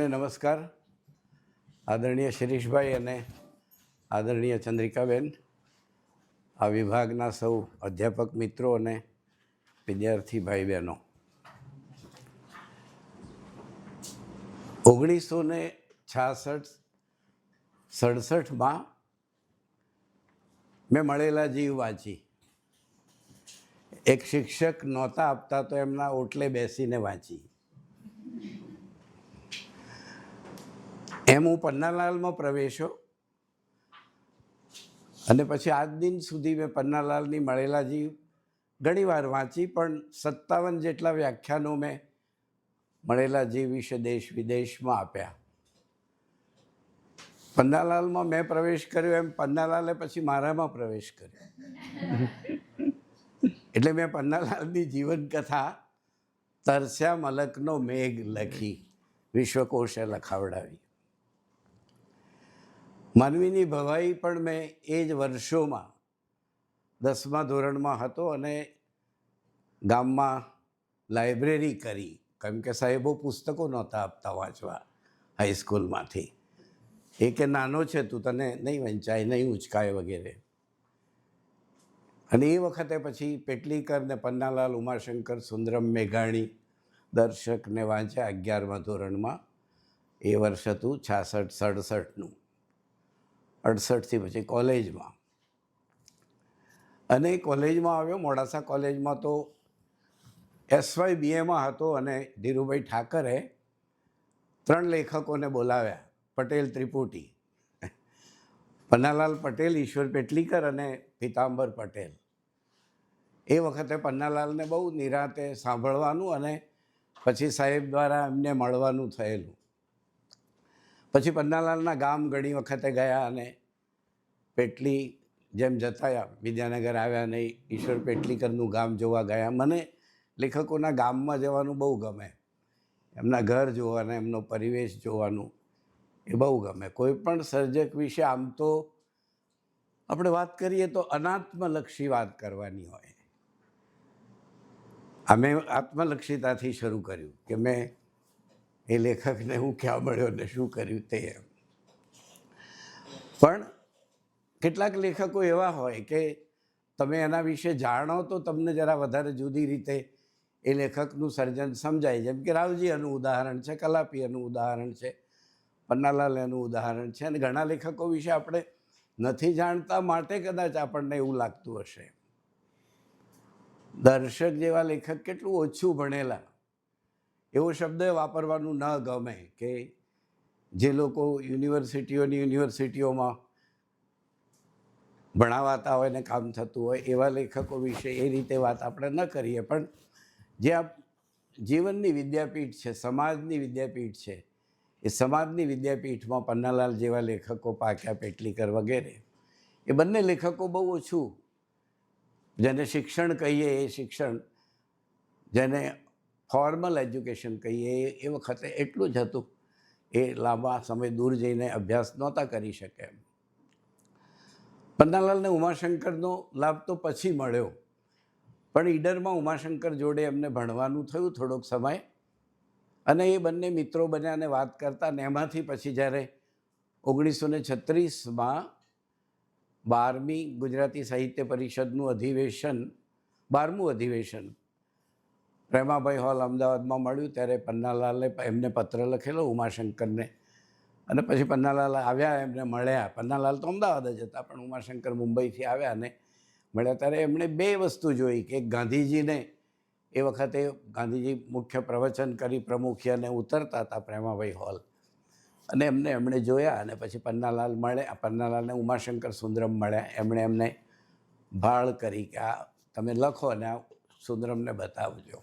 સૌને નમસ્કાર. આદરણીય શિરીષભાઈ અને આદરણીય ચંદ્રિકાબેન, આ વિભાગના સૌ અધ્યાપક મિત્રો અને વિદ્યાર્થી ભાઈ બહેનો, 1966-67માં મેં મળેલા જીવ વાંચી. એક શિક્ષક નહોતા આપતા તો એમના ઓટલે બેસીને વાંચી. એમ હું પન્નાલાલમાં પ્રવેશ્યો અને પછી આજ દિન સુધી મેં પન્નાલાલની મળેલા જીવ ઘણી વાર વાંચી, પણ 57 જેટલા વ્યાખ્યાનો મેં મળેલા જીવ વિશે દેશ વિદેશમાં આપ્યા. પન્નાલાલમાં મેં પ્રવેશ કર્યો એમ પન્નાલાલે પછી મારામાં પ્રવેશ કર્યો. એટલે મેં પન્નાલાલની જીવનકથા તરસ્યા મલકનો મેઘ લખી, વિશ્વકોશે લખાવડાવી. માનવીની ભવાઈ પણ મેં એ જ વર્ષોમાં 10મા ધોરણમાં હતો અને ગામમાં લાઇબ્રેરી કરી, કેમ કે સાહેબો પુસ્તકો નહોતા આપતા વાંચવા હાઈસ્કૂલમાંથી. એ કે નાનો છે તું, તને નહીં વંચાય, નહીં ઉંચકાય વગેરે. અને એ વખતે પછી પેટલીકર ને પન્નાલાલ, ઉમાશંકર સુંદરમ મેઘાણી દર્શકને વાંચ્યા 11મા ધોરણમાં. એ વર્ષ હતું 66-67નું. 68થી પછી કોલેજમાં. અને કોલેજમાં આવ્યો, મોડાસા કોલેજમાં તો SYBAમાં હતો અને ધીરુભાઈ ઠાકરે 3 લેખકોને બોલાવ્યા, પટેલ ત્રિપુટી, પન્નાલાલ પટેલ, ઈશ્વર પેટલીકર અને પીતાંબર પટેલ. એ વખતે પન્નાલાલને બહુ નિરાંતે સાંભળવાનું અને પછી સાહેબ દ્વારા એમને મળવાનું થયેલું. પછી પન્નાલાલના ગામ ઘણી વખતે ગયા અને પેટલી જેમ જતા વિદ્યાનગર આવ્યા ને ઈશ્વર પેટલીકરનું ગામ જોવા ગયા. મને લેખકોના ગામમાં જવાનું બહુ ગમે, એમના ઘર જોવાના, એમનો પરિવેશ જોવાનું એ બહુ ગમે. કોઈ પણ સર્જક વિશે આમ તો આપણે વાત કરીએ તો અનાત્મલક્ષી વાત કરવાની હોય. અમે આત્મલક્ષિતાથી શરૂ કર્યું કે મેં એ લેખકને હું ક્યાં મળ્યો ને શું કર્યું તે. પણ કેટલાક લેખકો એવા હોય કે તમે એના વિશે જાણો તો તમને જરા વધારે જુદી રીતે એ લેખકનું સર્જન સમજાય. જેમ કે રાવજી એનું ઉદાહરણ છે, કલાપી એનું ઉદાહરણ છે, પન્નાલાલ એનું ઉદાહરણ છે. અને ઘણા લેખકો વિશે આપણે નથી જાણતા માટે કદાચ આપણને એવું લાગતું હશે. દર્શક જેવા લેખક કેટલું ઓછું ભણેલા, એવો શબ્દ વાપરવાનું ન ગમે કે જે લોકો યુનિવર્સિટીઓમાં ભણાવાતા હોય ને કામ થતું હોય એવા લેખકો વિશે એ રીતે વાત આપણે ન કરીએ. પણ જે આ જીવનની વિદ્યાપીઠ છે, સમાજની વિદ્યાપીઠ છે, એ સમાજની વિદ્યાપીઠમાં પન્નાલાલ જેવા લેખકો પાક્યા, પેટલીકર વગેરે. એ બંને લેખકો બહુ ઓછું, જેને શિક્ષણ કહીએ એ શિક્ષણ, જેને ફોર્મલ એજ્યુકેશન કહીએ એ વખતે એટલું જ હતું. એ લાંબા સમય દૂર જઈને અભ્યાસ નહોતા કરી શકે એમ. પન્નાલાલને ઉમાશંકરનો લાભ તો પછી મળ્યો, પણ ઈડરમાં ઉમાશંકર જોડે એમને ભણવાનું થયું થોડોક સમય. અને એ બંને મિત્રો બન્યા અને વાત કરતા. ને એમાંથી પછી જ્યારે 1936માં 12મી ગુજરાતી સાહિત્ય પરિષદનું અધિવેશન, 12મું અધિવેશન પ્રેમાભાઈ હોલ અમદાવાદમાં મળ્યું, ત્યારે પન્નાલાલે એમને પત્ર લખેલો ઉમાશંકરને. અને પછી પન્નાલાલ આવ્યા, એમને મળ્યા. પન્નાલાલ તો અમદાવાદ જ હતા, પણ ઉમાશંકર મુંબઈથી આવ્યા અને મળ્યા. ત્યારે એમણે 2 વસ્તુ જોઈ કે ગાંધીજીને એ વખતે ગાંધીજી મુખ્ય પ્રવચન કરી પ્રમુખી અને ઉતરતા હતા પ્રેમાભાઈ હોલ, અને એમણે જોયા. અને પછી પન્નાલાલ મળ્યા, પન્નાલાલને ઉમાશંકર સુંદરમ મળ્યા. એમણે એમને ભાળ કરી કે આ તમે લખો અને આ સુંદરમને બતાવજો.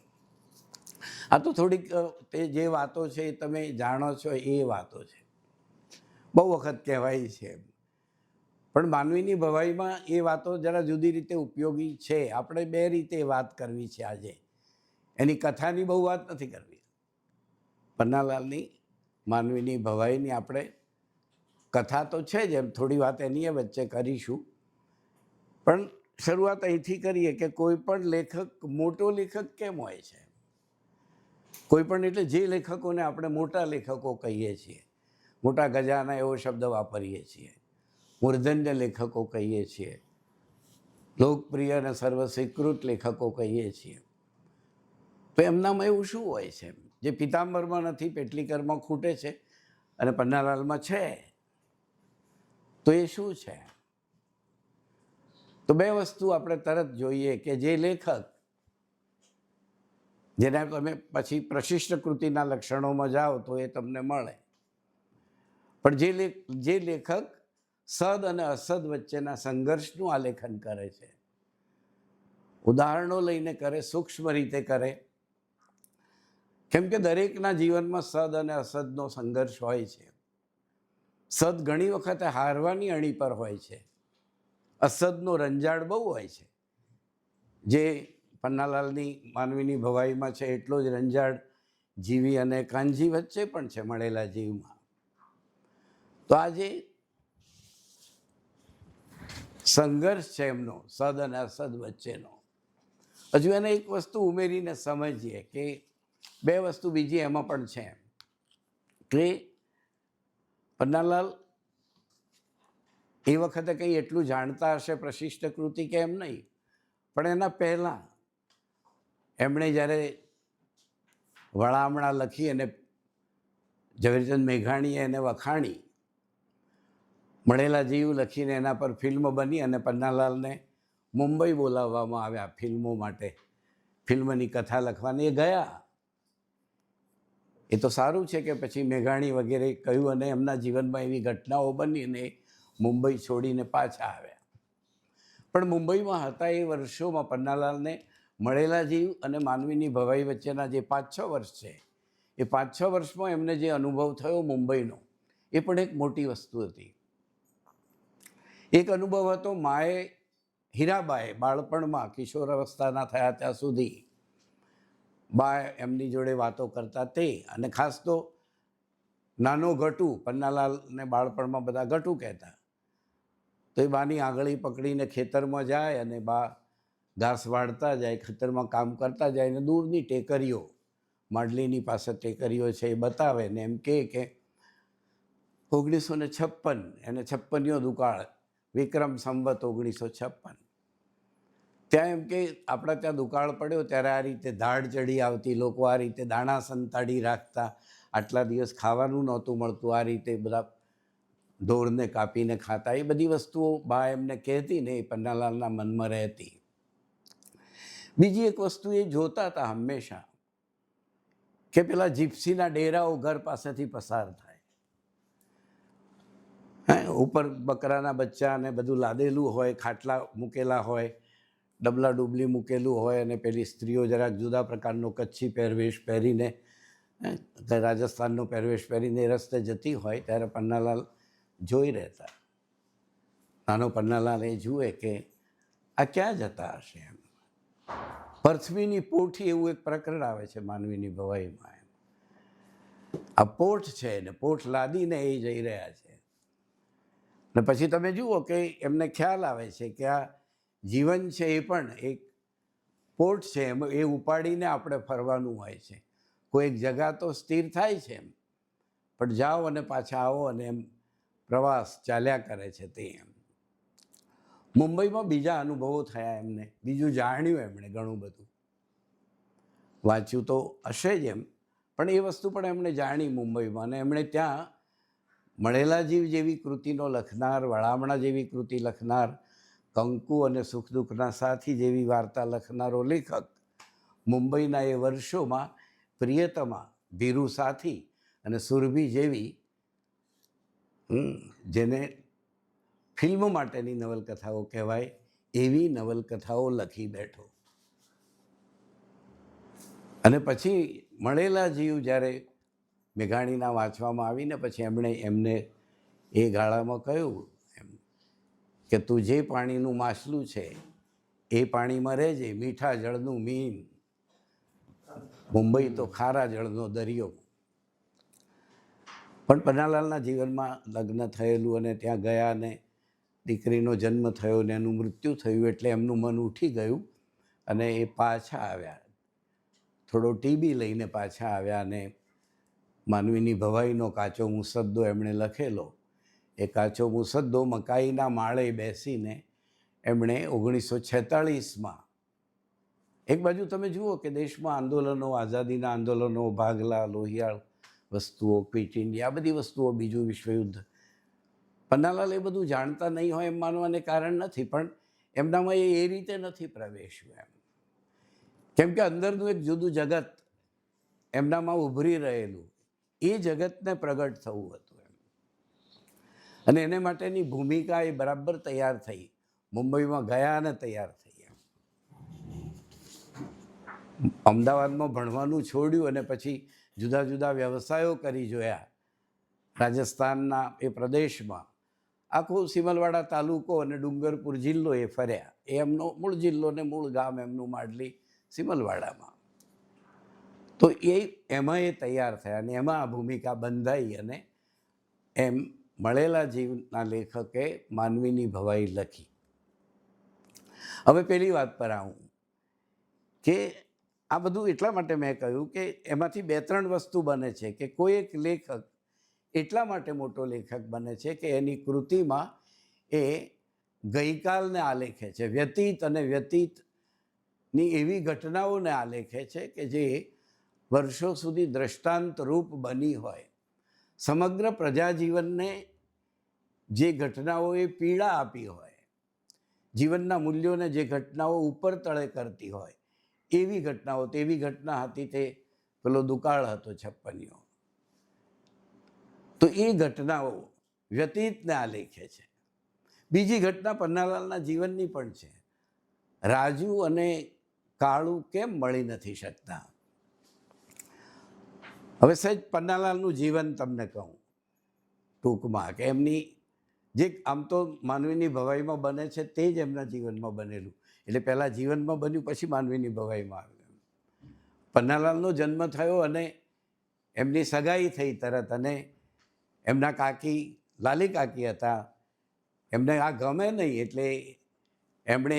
આ તો થોડીક તે જે વાતો છે એ તમે જાણો છો એ વાતો છે, બહુ વખત કહેવાય છે. પણ માનવીની ભવાઈમાં એ વાતો જરા જુદી રીતે ઉપયોગી છે. આપણે 2 રીતે વાત કરવી છે આજે. એની કથાની બહુ વાત નથી કરવી. પન્નાલાલની માનવીની ભવાઈની આપણે કથા તો છે જ, એમ થોડી વાત એની વચ્ચે કરીશું. પણ શરૂઆત અહીંથી કરીએ કે કોઈ પણ લેખક મોટો લેખક કેમ હોય છે. કોઈ પણ એટલે જે લેખકોને આપણે મોટા લેખકો કહીએ છીએ, મોટા ગજાના એવો શબ્દ વાપરીએ છીએ, મૂર્ધન્ય લેખકો કહીએ છીએ, લોકપ્રિય અને સર્વસ્વીકૃત લેખકો કહીએ છીએ, તો એમનામાં એવું શું હોય છે જે પિતાંબરમાં નથી, પેટલીકરમાં ખૂટે છે અને પન્નાલાલમાં છે? તો એ શું છે? તો બે વસ્તુ આપણે તરત જોઈએ કે જે લેખક, જેના તમે પછી પ્રશિષ્ટ કૃતિના લક્ષણોમાં જાઓ તો એ તમને મળે, પણ જે લેખક સદ અને અસદ વચ્ચેના સંઘર્ષનું આલેખન કરે છે, ઉદાહરણો લઈને કરે, સૂક્ષ્મ રીતે કરે, કેમ કે દરેકના જીવનમાં સદ અને અસદનો સંઘર્ષ હોય છે. સદ ઘણી વખતે હારવાની અણી પર હોય છે, અસદનો રંજાડ બહુ હોય છે. જે પન્નાલાલની માનવીની ભવાઈમાં છે એટલો જ રંજાડ જીવી અને કાનજી વચ્ચે પણ છે, મળેલા જીવમાં. તો આ જે સંઘર્ષ છે એમનો સદ અને અસદ વચ્ચેનો, હજુ એને એક વસ્તુ ઉમેરીને સમજીએ કે બે વસ્તુ બીજી એમાં પણ છે કે પન્નાલાલ એ વખતે કંઈ એટલું જાણતા હશે પ્રશિષ્ટ કૃતિ કે એમ નહીં, પણ એના પહેલાં એમણે જ્યારે વળામણા લખી અને ઝવેરચંદ મેઘાણીએ એને વખાણી, મળેલા જીવ લખીને એના પર ફિલ્મ બની અને પન્નાલાલને મુંબઈ બોલાવવામાં આવ્યા ફિલ્મો માટે, ફિલ્મની કથા લખવાની. એ ગયા. એ તો સારું છે કે પછી મેઘાણી વગેરે કહ્યું અને એમના જીવનમાં એવી ઘટનાઓ બની અને મુંબઈ છોડીને પાછા આવ્યા. પણ મુંબઈમાં હતા એ વર્ષોમાં પન્નાલાલને મળેલા જીવ અને માનવીની ભવાઈ વચ્ચેના જે 5-6 વર્ષ છે, એ 5-6 વર્ષમાં એમને જે અનુભવ થયો મુંબઈનો, એ પણ એક મોટી વસ્તુ હતી. એક અનુભવ હતો માએ, હીરાબાએ બાળપણમાં કિશોર અવસ્થાના થયા ત્યાં સુધી બા એમની જોડે વાતો કરતા તે, અને ખાસ તો નાનો ગટુ, પન્નાલાલને બાળપણમાં બધા ગટુ કહેતા, તો એ બાની આંગળી પકડીને ખેતરમાં જાય અને બા ઘાસ વાળતા જાય, ખેતરમાં કામ કરતા જાય અને દૂરની ટેકરીઓ, માંડલીની પાસે ટેકરીઓ છે એ બતાવે ને એમ કે 1956, એને 56યો દુકાળ, વિક્રમ સંવત 1956, ત્યાં એમ કે આપણા ત્યાં દુકાળ પડ્યો ત્યારે આ રીતે ધાડ ચડી આવતી, લોકો આ રીતે દાણા સંતાડી રાખતા, આટલા દિવસ ખાવાનું નહોતું મળતું, આ રીતે બધા ઢોરને કાપીને ખાતા, એ બધી વસ્તુઓ બા એમને કહેતી ને એ પન્નાલાલના મનમાં રહેતી. બીજી એક વસ્તુ એ જોતા હતા હંમેશા કે પેલા જીપ્સીના ડેરાઓ ઘર પાસેથી પસાર થાય, ઉપર બકરાના બચ્ચા ને બધું લાદેલું હોય, ખાટલા મૂકેલા હોય, ડબલા ડુબલી મૂકેલું હોય, અને પેલી સ્ત્રીઓ જરાક જુદા પ્રકારનો કચ્છી પહેરવેશ પહેરીને, રાજસ્થાનનો પહેરવેશ પહેરીને રસ્તે જતી હોય, ત્યારે પન્નાલાલ જોઈ રહેતા. નાનો પન્નાલાલ એ જુએ કે આ ક્યાં જતા હશે એમ. પૃથ્વીની પોઠી એવું એક પ્રકરણ આવે છે માનવીની ભવાઈમાં, એમ આ પોઠ છે ને પોઠ લાદીને એ જઈ રહ્યા છે. ને પછી તમે જુઓ કે એમને ખ્યાલ આવે છે કે આ જીવન છે એ પણ એક પોર્ટ છે, એમ એ ઉપાડીને આપણે ફરવાનું હોય છે. કોઈ એક જગા તો સ્થિર થાય છે એમ, પણ જાઓ અને પાછા આવો અને એમ પ્રવાસ ચાલ્યા કરે છે તે. એમ મુંબઈમાં બીજા અનુભવો થયા એમને, બીજું જાણ્યું એમણે, ઘણું બધું વાંચ્યું તો હશે જ એમ, પણ એ વસ્તુ પણ એમણે જાણી મુંબઈમાં. અને એમણે ત્યાં મળેલા જીવ જેવી કૃતિનો લખનાર, વળામણા જેવી કૃતિ લખનાર, કંકુ અને સુખ દુઃખના સાથી જેવી વાર્તા લખનારો લેખક મુંબઈના એ વર્ષોમાં પ્રિયતમા, ભીરુ સાથી અને સુરભી જેવી, જેને ફિલ્મ માટેની નવલકથાઓ કહેવાય, એવી નવલકથાઓ લખી બેઠો. અને પછી મળેલા જીવ જ્યારે મેઘાણીના વાંચવામાં આવીને પછી એમણે એમને એ ગાળામાં કહ્યું એમ કે તું જે પાણીનું માછલું છે એ પાણીમાં રહેજે, મીઠા જળનું મીન, મુંબઈ તો ખારા જળનો દરિયો. પણ પન્નાલાલના જીવનમાં લગ્ન થયેલું અને ત્યાં ગયા ને દીકરીનો જન્મ થયો ને એનું મૃત્યુ થયું એટલે એમનું મન ઉઠી ગયું અને એ પાછા આવ્યા. થોડો ટીબી લઈને પાછા આવ્યા અને માનવીની ભવાઈનો કાચો મુસદ્દો એમણે લખેલો. એ કાચો મુસદ્દો મકાઈના માળે બેસીને એમણે 1946માં, એક બાજુ તમે જુઓ કે દેશમાં આંદોલનો, આઝાદીના આંદોલનો, ભાગલા, લોહિયાળ વસ્તુઓ, ક્વિટ ઇન્ડિયા, આ બધી વસ્તુઓ, બીજું વિશ્વયુદ્ધ, પન્નાલાલ એ બધું જાણતા નહીં હોય એમ માનવાને કારણ નથી, પણ એમનામાં એ રીતે નથી પ્રવેશ્યું એમ, કેમ કે અંદરનું એક જુદું જગત એમનામાં ઉભરી રહેલું, એ જગતને પ્રગટ થવું હતું એમ. અને એને માટેની ભૂમિકા એ બરાબર તૈયાર થઈ, મુંબઈમાં ગયા અને તૈયાર થઈ એમ. અમદાવાદમાં ભણવાનું છોડ્યું અને પછી જુદા જુદા વ્યવસાયો કરી જોયા. રાજસ્થાનના એ પ્રદેશમાં આખું સિમલવાડા તાલુકો અને ડુંગરપુર જિલ્લો એ ફર્યા. એ એમનો મૂળ જિલ્લો ને મૂળ ગામ એમનું માંડલી સિમલવાડામાં. તો એમાં એ તૈયાર થયા અને એમાં આ ભૂમિકા બંધાઈ અને એમ મળેલા જીવના લેખકે માનવીની ભવાઈ લખી. હવે પેલી વાત પર આવું કે આ બધું એટલા માટે મેં કહ્યું કે એમાંથી 2-3 વસ્તુ બને છે કે કોઈ એક લેખક એટલા માટે મોટો લેખક બને છે કે એની કૃતિમાં એ ગઈકાલને આલેખે છે, વ્યતીત અને વ્યતીતની એવી ઘટનાઓને આલેખે છે કે જે વર્ષો સુધી દ્રષ્ટાંત રૂપ બની હોય. સમગ્ર પ્રજાજીવનને જે ઘટનાઓએ પીડા આપી હોય, જીવનના મૂલ્યોને જે ઘટનાઓ ઉપર તળે કરતી હોય, એવી ઘટનાઓ. તેવી ઘટના હતી તે પેલો દુકાળ હતો 56. તો એ ઘટનાઓ વ્યતીતને આલેખે છે. બીજી ઘટના પન્નાલાલના જીવનની પણ છે. રાજુ અને કાળુ કેમ મળી નથી શકતા? હવે સહેજ પન્નાલાલનું જીવન તમને કહું ટૂંકમાં, કે એમની જે આમ તો માનવીની ભવાઈમાં બને છે તે જ એમના જીવનમાં બનેલું. એટલે પહેલાં જીવનમાં બન્યું, પછી માનવીની ભવાઈમાં આવ્યું. પન્નાલાલનો જન્મ થયો અને એમની સગાઈ થઈ તરત, અને એમના કાકી લાલી કાકી હતા, એમને આ ગમે નહીં એટલે એમણે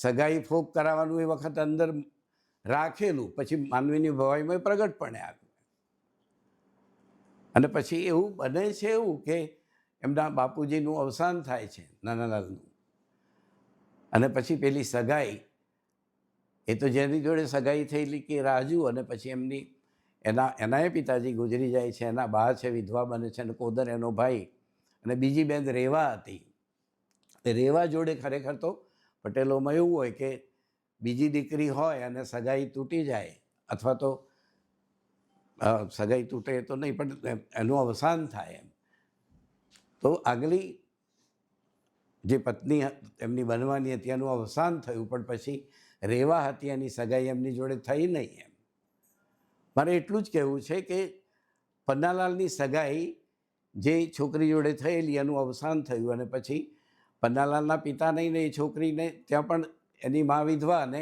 સગાઈ ફોક કરાવવાનું એ વખત અંદર રાખેલું. પછી માનવીની ભવાઈમાં પ્રગટપણે આવ્યું. અને પછી એવું બને છે એવું કે એમના બાપુજીનું અવસાન થાય છે, નાનાલાલનું. અને પછી પેલી સગાઈ, એ તો જેની જોડે સગાઈ થયેલી કે રાજુ, અને પછી એનાય પિતાજી ગુજરી જાય છે, એના બા છે વિધવા બને છે, અને કોદર એનો ભાઈ, અને બીજી બેન રેવા હતી. રેવા જોડે ખરેખર તો પટેલોમાં એવું હોય કે બીજી દીકરી હોય અને સગાઈ તૂટી જાય, અથવા તો સગાઈ તૂટે તો નહીં પણ એનું અવસાન થાય એમ, તો આગલી જે પત્ની એમની બનવાની હતી એનું અવસાન થયું, પણ પછી રેવા હતી એની સગાઈ એમની જોડે થઈ નહીં એમ. મારે એટલું જ કહેવું છે કે પન્નાલાલની સગાઈ જે છોકરી જોડે થયેલી એનું અવસાન થયું, અને પછી પન્નાલાલના પિતા નહીં ને એ છોકરીને ત્યાં પણ એની મા વિધવા, અને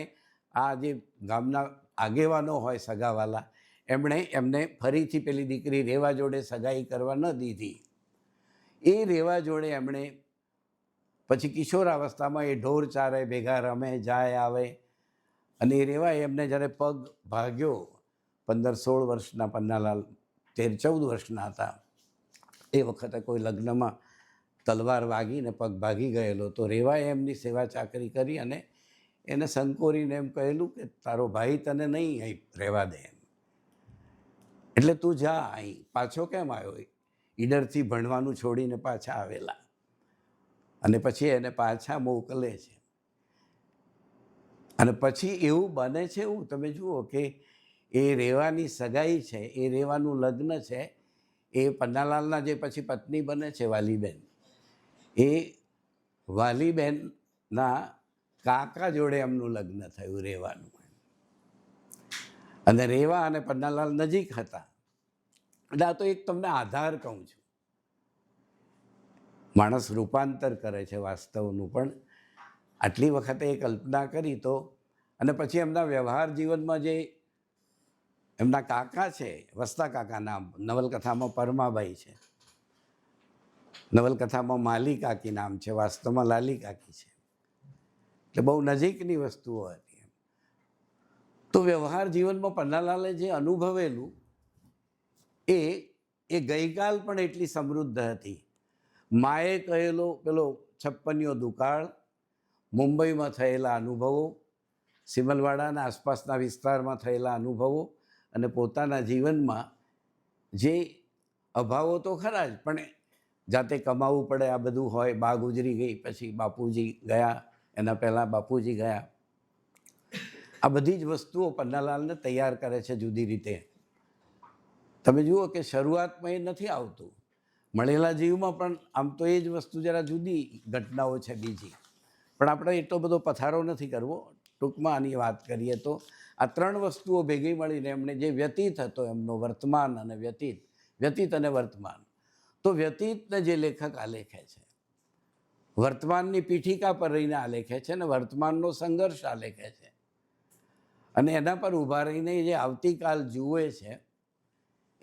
આ જે ગામના આગેવાનો હોય સગાવાલા, એમણે એમને ફરીથી પેલી દીકરી રેવા જોડે સગાઈ કરવા ન દીધી. એ રેવા જોડે એમણે પછી કિશોરાવસ્થામાં એ ઢોર ચારે, ભેગા રમે, જાય આવે. અને એ રેવા એમને જ્યારે પગ ભાગ્યો, 15-16 વર્ષના પન્નાલાલ 13-14 વર્ષના હતા, એ વખતે કોઈ લગ્નમાં તલવાર વાગીને પગ ભાગી ગયેલો, તો રેવાએ એમની સેવા ચાકરી કરી અને એને સંકોરીને એમ કહેલું કે તારો ભાઈ તને નહીં અહીં રહેવા દે એમ, એટલે તું જા, અહીં પાછો કેમ આવ્યો? ઈડરથી ભણવાનું છોડીને પાછા આવેલા, અને પછી એને પાછા મોકલે છે. અને પછી એવું બને છે, એવું તમે જુઓ કે એ રેવાની સગાઈ છે, એ રેવાનું લગ્ન છે, એ પન્નાલાલના જે પછી પત્ની બને છે વાલીબેન, એ વાલીબેનના કાકા જોડે એમનું લગ્ન થયું રેવાનું. અને રેવા અને પન્નાલાલ નજીક હતા. એટલે આ તો એક તમને આધાર કહું છું. માણસ રૂપાંતર કરે છે વાસ્તવનું, પણ આટલી વખતે એ કલ્પના કરી તો. અને પછી એમના વ્યવહાર જીવનમાં જે એમના કાકા છે, વસ્તા કાકા નામ, નવલકથામાં પરમાબાઈ છે, નવલકથામાં માલી કાકી નામ છે, વાસ્તવમાં લાલી કાકી છે. એટલે બહુ નજીકની વસ્તુઓ હતી. તો તો વ્યવહાર જીવનમાં પન્નાલાલે જે અનુભવેલું એ ગઈકાલ પણ એટલી સમૃદ્ધ હતી. માએ કહેલો પેલો 56યો દુકાળ, મુંબઈમાં થયેલા અનુભવો, સિમલવાડાના આસપાસના વિસ્તારમાં થયેલા અનુભવો અને પોતાના જીવનમાં જે અભાવો તો ખરા જ, પણ જાતે કમાવું પડે આ બધું હોય. બા ગુજરી ગઈ, પછી બાપુજી ગયા, એના પહેલાં બાપુજી ગયા. આ બધી જ વસ્તુઓ પન્નાલાલને તૈયાર કરે છે જુદી રીતે. તમે જુઓ કે શરૂઆતમાં એ નથી આવતું. મળેલા જીવમાં પણ આમ તો એ જ વસ્તુ જરા જુદી ઘટનાઓ છે બીજી, પણ આપણે એટલો બધો પથારો નથી કરવો. ટૂંકમાં આની વાત કરીએ તો આ 3 વસ્તુઓ ભેગી મળીને એમણે જે વ્યતીત હતો એમનો, વર્તમાન અને વ્યતીત અને વર્તમાન. તો વ્યતીતને જે લેખક આલેખે છે, વર્તમાનની પીઠિકા પર રહીને આલેખે છે, અને વર્તમાનનો સંઘર્ષ આલેખે છે, અને એના પર ઊભા રહીને જે આવતીકાલ જુએ છે,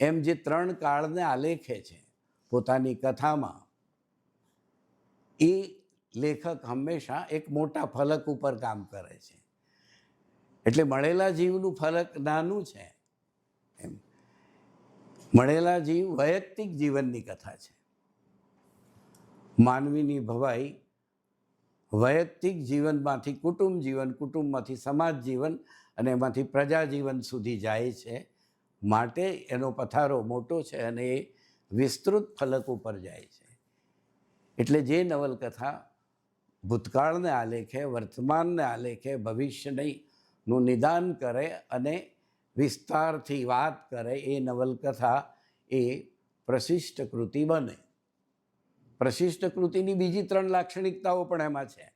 એમ જે 3 કાળને આલેખે છે પોતાની કથામાં, એ લેખક હંમેશા એક મોટા ફલક ઉપર કામ કરે છે. એટલે મળેલા જીવનું ફલક નાનું છે એમ. મળેલા જીવ વૈયક્તિક જીવનની કથા છે. માનવીની ભવાઈ વૈયક્તિક જીવનમાંથી કુટુંબ જીવન, કુટુંબમાંથી સમાજ જીવન અને એમાંથી પ્રજા જીવન સુધી જાય છે. માટે એનો પથારો મોટો છે અને એ વિસ્તૃત ફલક ઉપર જાય છે. એટલે જે નવલકથા ભૂતકાળને આલેખે, વર્તમાનને આલેખે, ભવિષ્યનું નિદાન કરે અને વિસ્તારથી વાત કરે, એ નવલકથા એ પ્રશિષ્ટ કૃતિ બને. પ્રશિષ્ટ કૃતિની બીજી 3 લાક્ષણિકતાઓ પણ એમાં છે.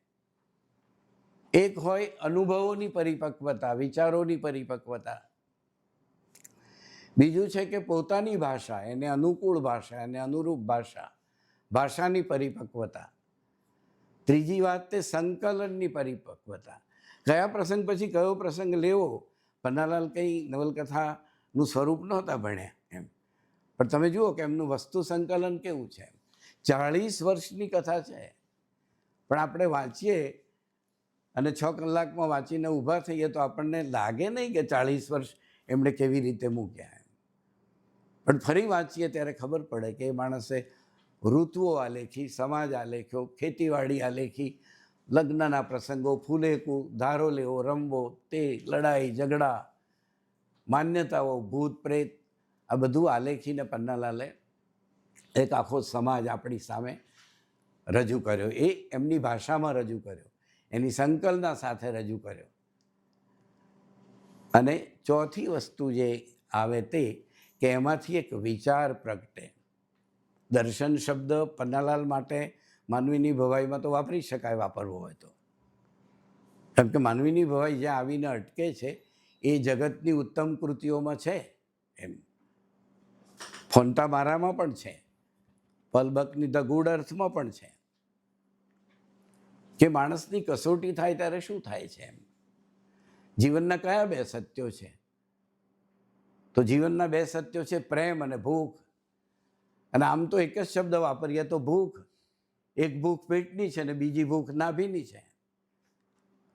એક હોય અનુભવોની પરિપક્વતા, વિચારોની પરિપક્વતા. બીજું છે કે પોતાની ભાષા, એને અનુકૂળ ભાષા, એને અનુરૂપ ભાષા, ભાષાની પરિપક્વતા. ત્રીજી વાત તે સંકલનની પરિપક્વતા. કયા પ્રસંગ પછી કયો પ્રસંગ લેવો, પન્નાલાલ કંઈ નવલકથાનું સ્વરૂપ નહોતા ભણ્યા એમ, પણ તમે જુઓ કે એમનું વસ્તુ સંકલન કેવું છે. 40 વર્ષની કથા છે, પણ આપણે વાંચીએ અને 6 કલાકમાં વાંચીને ઊભા થઈએ તો આપણને લાગે નહીં કે 40 વર્ષ એમણે કેવી રીતે મૂક્યા એમ. પણ ફરી વાંચીએ ત્યારે ખબર પડે કે એ માણસે ઋતુઓ આલેખી, સમાજ આલેખ્યો, ખેતીવાડી આલેખી, લગ્નના પ્રસંગો, ફૂલેકું, ધારો લેવો, રમવો, તે લડાઈ ઝઘડા, માન્યતાઓ, ભૂત પ્રેત, આ બધું આલેખીને પન્નાલાલે એક આખો સમાજ આપણી સામે રજૂ કર્યો. એ એમની ભાષામાં રજૂ કર્યો, એની સંકલના સાથે રજૂ કર્યો. અને ચોથી વસ્તુ જે આવે તે કે એમાંથી એક વિચાર પ્રગટે. દર્શન શબ્દ પન્નાલાલ માટે માનવીની ભવાઈમાં તો વાપરી શકાય, વાપરવો હોય તો. કેમ કે માનવીની ભવાઈ જ્યાં આવીને અટકે છે એ જગતની ઉત્તમ કૃતિઓમાં છે એમ. ફોન્ટા મારામાં પણ છે, પલબકની ધ ગુડ અર્થમાં પણ છે, કે માણસની કસોટી થાય ત્યારે શું થાય છે એમ. જીવનના કયા 2 સત્યો છે? તો જીવનના 2 સત્યો છે પ્રેમ અને ભૂખ. અને આમ તો એક જ શબ્દ વાપરીએ તો ભૂખ. એક ભૂખ પેટની છે અને બીજી ભૂખ નાભીની છે.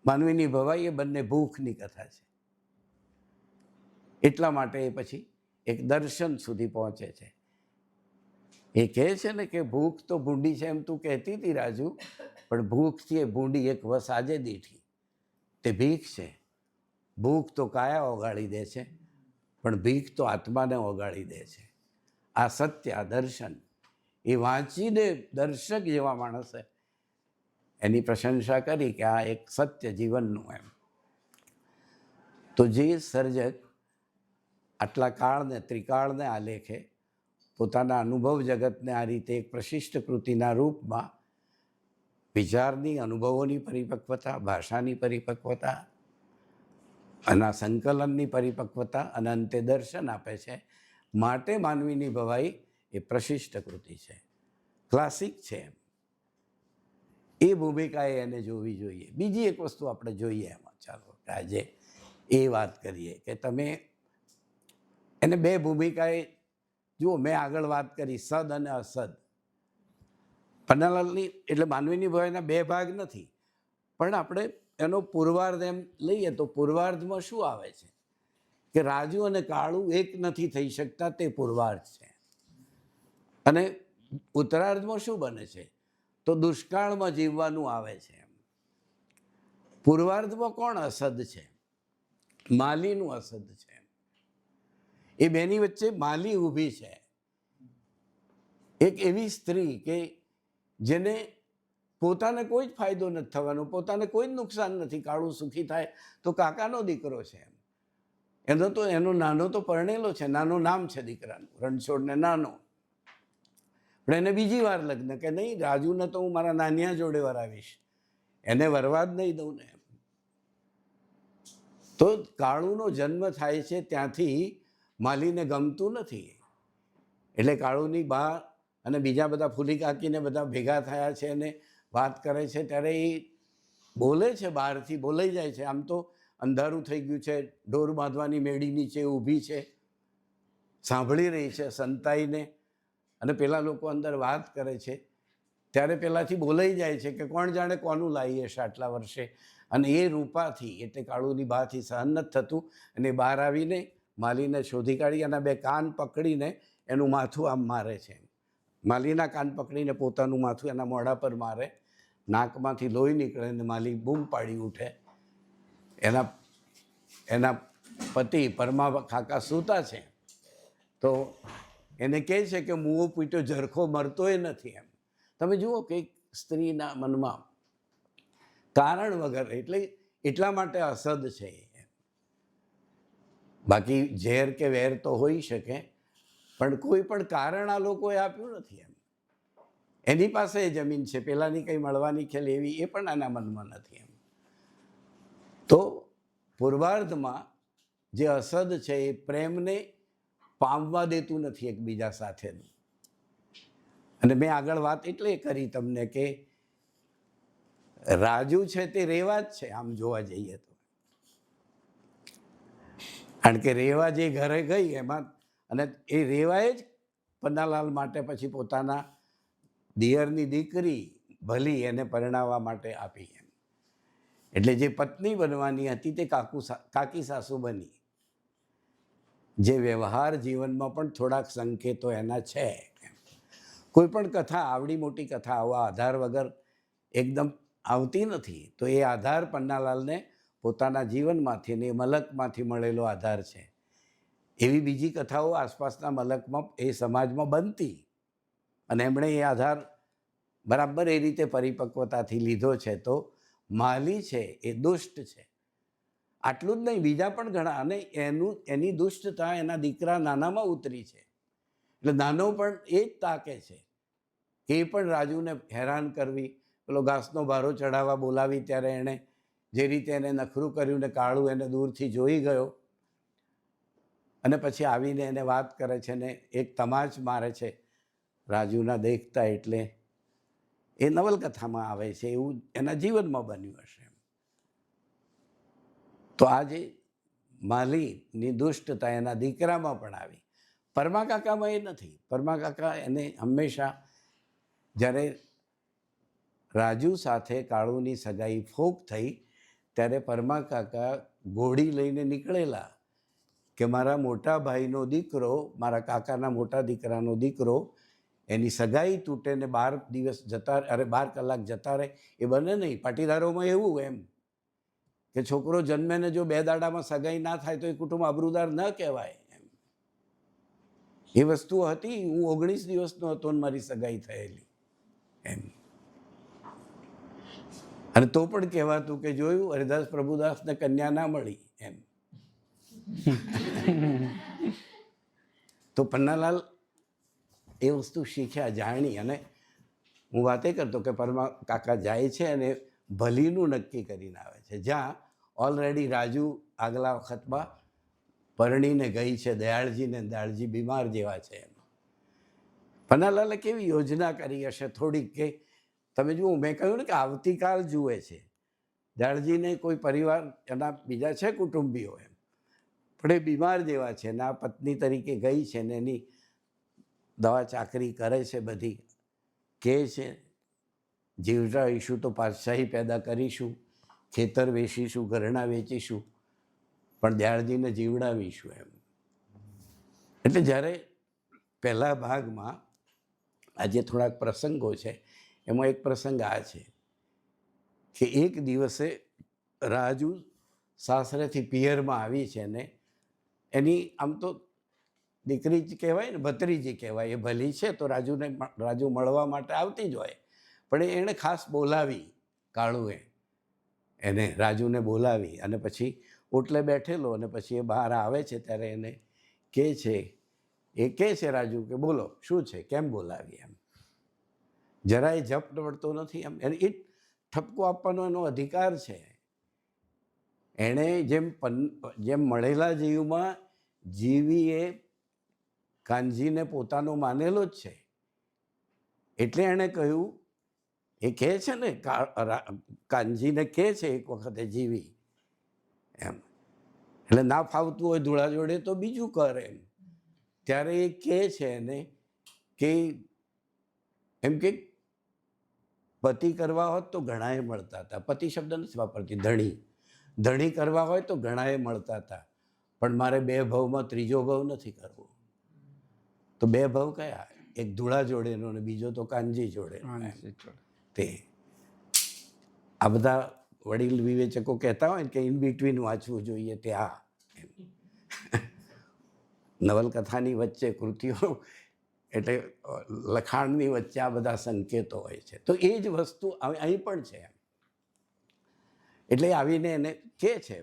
માનવીની ભવાઈ એ બંને ભૂખની કથા છે. એટલા માટે એ પછી એક દર્શન સુધી પહોંચે છે. એ કહે છે ને કે ભૂખ તો ભૂંડી છે એમ તું કહેતી હતી રાજુ, પણ ભૂખથી એ ભૂંડી એક વસ આજે દીઠી. તે ભીખ છે. ભૂખ તો કાયા ઓગાળી દે છે, પણ ભીખ તો આત્માને ઓગાળી દે છે. આ સત્ય, આ દર્શન એ વાંચીને દર્શક જેવા માણસે એની પ્રશંસા કરી કે આ એક સત્ય જીવનનું એમ. તો જે સર્જક આટલા કાળને, ત્રિકાળને આલેખે, પોતાના અનુભવ જગતને આ રીતે એક પ્રશિષ્ટ કૃતિના રૂપમાં વિચારની, અનુભવોની પરિપક્વતા, ભાષાની પરિપક્વતા અને સંકલનની પરિપક્વતા અને અંતે દર્શન આપે છે. માટે માનવીની ભવાઈ એ પ્રશિષ્ટ કૃતિ છે, ક્લાસિક છે. એ ભૂમિકાએ એને જોવી જોઈએ. બીજી એક વસ્તુ આપણે જોઈએ એમાં, ચાલો આજે એ વાત કરીએ કે તમે એને 2 ભૂમિકાએ જુઓ. મેં આગળ વાત કરી સદ અને અસદ. પન્નાલાલની એટલે માનવીની ભવાઈના 2 ભાગ નથી, પણ આપણે એનો પૂર્વાર્ધ એમ લઈએ તો પૂર્વાર્ધમાં શું આવે છે? કે રાજુ અને કાળું એક નથી થઈ શકતા, તે પૂર્વાર્ધ છે. અને ઉત્તરાર્ધમાં શું બને છે? તો દુષ્કાળમાં જીવવાનું આવે છે. પૂર્વાર્ધમાં કોણ અસદ છે? માલીનું અસદ છે. એ બેની વચ્ચે માલી ઊભી છે, એક એવી સ્ત્રી કે જેને પોતાને કોઈ જ ફાયદો નથી થવાનો, પોતાને કોઈ જ નુકસાન નથી. કાળું સુખી થાય તો કાકાનો દીકરો છે. એનો નાનો તો પરણેલો છે, નાનું નામ છે દીકરાનું, રણછોડ ને નાનો. પણ એને બીજી વાર લગ્ન, કે નહીં, રાજુને તો હું મારા નાનિયા જોડે વરાવીશ, એને વરવા જ નહીં દઉં ને. તો કાળુનો જન્મ થાય છે ત્યાંથી માલીને ગમતું નથી. એટલે કાળુની બા અને બીજા બધા ફૂલી કાકીને બધા ભેગા થયા છે અને વાત કરે છે, ત્યારે એ બોલે છે, બહારથી બોલાઈ જાય છે. આમ તો અંધારું થઈ ગયું છે, ઢોર બાંધવાની મેળી નીચે ઊભી છે, સાંભળી રહી છે સંતાઈને, અને પેલા લોકો અંદર વાત કરે છે. ત્યારે પેલાથી બોલાઈ જાય છે કે કોણ જાણે કોનું લાવી હશે આટલા વર્ષે. અને એ રૂપાથી, એટલે કાળુની બાથી સહન નથી થતું, અને બહાર આવીને માલીને શોધી કાઢી અને બે કાન પકડીને એનું માથું આમ મારે છે. માલીના કાન પકડીને પોતાનું માથું એના મોઢા પર મારે, નાકમાંથી લોહી નીકળે અને માલી બૂમ પાડી ઉઠે. એના પતિ પરમા કાકા સૂતા છે, તો એને કહે છે કે મુઓ પીટ્યો ઝરખો મરતોય નથી. એમ તમે જુઓ કે સ્ત્રીના મનમાં કારણ વગર, એટલે એટલા માટે અસદ છે. બાકી ઝેર કે વેર તો હોઈ શકે, પણ કોઈ પણ કારણ આ લોકોએ આપ્યું નથી. એની પાસે જમીન છે, પેલાની કંઈ મળવાની ખેલ એવી એ પણ આના મનમાં નથી. તો પૂર્વાર્ધમાં જે અસદ છે એ પ્રેમને પામવા દેતું નથી એકબીજા સાથેનું. અને મેં આગળ વાત એટલે કરી તમને કે રાજુ છે તે રેવા જ છે, આમ જોવા જઈએ તો. કારણ કે રેવા જે ઘરે ગઈ એમાં, અને એ રેવાએ જ પન્નાલાલ માટે પછી પોતાના દિયરની દીકરી ભલી એને પરણાવવા માટે આપી. એટલે જે પત્ની બનવાની હતી તે કાકી સાસુ બની. જે વ્યવહાર જીવનમાં પણ થોડાક સંકેતો એના છે. કોઈ પણ કથા, આવડી મોટી કથા આવા આધાર વગર એકદમ આવતી નથી. તો એ આધાર પન્નાલાલને પોતાના જીવનમાંથી ને મલકમાંથી મળેલો આધાર છે. એવી બીજી કથાઓ આસપાસના મલકમાં, એ સમાજમાં બનતી, અને એમણે એ આધાર બરાબર એ રીતે પરિપક્વતાથી લીધો છે. તો માલી છે એ દુષ્ટ છે. આટલું જ નહીં, બીજા પણ ઘણા. અને એની દુષ્ટતા એના દીકરા નાનામાં ઉતરી છે. એટલે નાનો પણ એ જ તાકે છે કે એ પણ રાજુને હેરાન કરવી. પેલો ઘાસનો ભારો ચડાવવા બોલાવી ત્યારે એણે જે રીતે એને નખરું કર્યું ને કાળું એને દૂરથી જોઈ ગયો, અને પછી આવીને એને વાત કરે છે ને એક તમાચ મારે છે રાજુના દેખતા. એટલે એ નવલકથામાં આવે છે, એવું એના જીવનમાં બન્યું હશે. તો આજે માલીની દુષ્ટતા એના દીકરામાં પણ આવી. પરમા કાકામાં એ નથી. પરમા કાકા એને હંમેશા, જ્યારે રાજુ સાથે કાળુની સગાઈ ફોક થઈ ત્યારે પરમા કાકા ઘોડી લઈને નીકળેલા કે મારા મોટા ભાઈનો દીકરો, મારા કાકાના મોટા દીકરાનો દીકરો, એની સગાઈ તૂટે ને 12 દિવસ જતા, 12 કલાક જતા રહે. એ બને નહીં. પાટીદારોમાં એવું એમ કે છોકરો જન્મે ને જો 2 દાડામાં સગાઈ ના થાય તો એ કુટુંબ આબરૂદાર ન કહેવાય. એ વસ્તુ હતી. હું 19 દિવસનો હતો ને મારી સગાઈ થયેલી એમ. અને તો પણ કહેવાતું કે જોયું, હરિદાસ પ્રભુદાસને કન્યા ના મળી એમ. તો પન્નાલાલ એ વસ્તુ શીખ્યા, જાણી. અને હું વાતે કરતો કે પરમા કાકા જાય છે અને ભલીનું નક્કી કરીને આવે છે, જ્યાં ઓલરેડી રાજુ આગલા વખતમાં પરણીને ગઈ છે દયાળજીને. દયાળજી બીમાર જેવા છે. પન્નાલાલે કેવી યોજના કરી હશે થોડીક, કે તમે જુઓ, મેં કહ્યું ને કે આવતીકાલ જુએ છે. દયાળજીને કોઈ પરિવાર એના બીજા છે કુટુંબીઓ એમ, પણ એ બીમાર જેવા છે ને આ પત્ની તરીકે ગઈ છે ને એની દવા ચાકરી કરે છે બધી. કહે છે જીવતા રહીશું તો પાતશાહી પેદા કરીશું, ખેતર વેચીશું, ઘરેણાં વેચીશું, પણ દયાળજીને જીવડાવીશું એમ. એટલે જ્યારે પહેલા ભાગમાં આજે થોડાક પ્રસંગો છે, એમાં એક પ્રસંગ આ છે કે એક દિવસે રાજુ સાસરેથી પિયરમાં આવી છે ને એની આમ તો દીકરી જ કહેવાય ને, ભત્રીજી કહેવાય, એ ભલી છે તો રાજુ મળવા માટે આવતી જ હોય, પણ એણે ખાસ બોલાવી, કાળુએ એને રાજુને બોલાવી અને પછી ઓટલે બેઠેલો અને પછી એ બહાર આવે છે ત્યારે એને કહે છે રાજુ કે બોલો શું છે, કેમ બોલાવી એમ. જરાય ઝપટ વળતો નથી એમ. એને એ ઠપકો આપવાનો એનો અધિકાર છે. એણે જેમ મળેલા જીવમાં જીવીએ કાનજીને પોતાનો માનેલો જ છે, એટલે એણે કહ્યું, એ કહે છે ને કાનજીને કહે છે એક વખતે જીવી એમ, એટલે ના ફાવતું હોય ધૂળા જોડે તો બીજું કર એમ. ત્યારે એ કહે છે એને કે એમ કે પતિ કરવા હોત તો ઘણાએ મળતા હતા. પતિ શબ્દ નથી વાપરતી, ધણી કરવા હોય તો ઘણાએ મળતા હતા, પણ મારે 2 ભવમાં ત્રીજો ભવ નથી કરવો. તો 2 ભવ કયા? એક ધૂળા જોડેનો અને બીજો તો કાનજી જોડેનો. તે આ બધા વડીલ વિવેચકો કહેતા હોય ને કે ઇન બિટવીન વાંચવું જોઈએ, તે આ નવલકથાની વચ્ચે કૃતિઓ એટલે લખાણની વચ્ચે આ બધા સંકેતો હોય છે. તો એ જ વસ્તુ અહીં પણ છે. એટલે આવીને એને કહે છે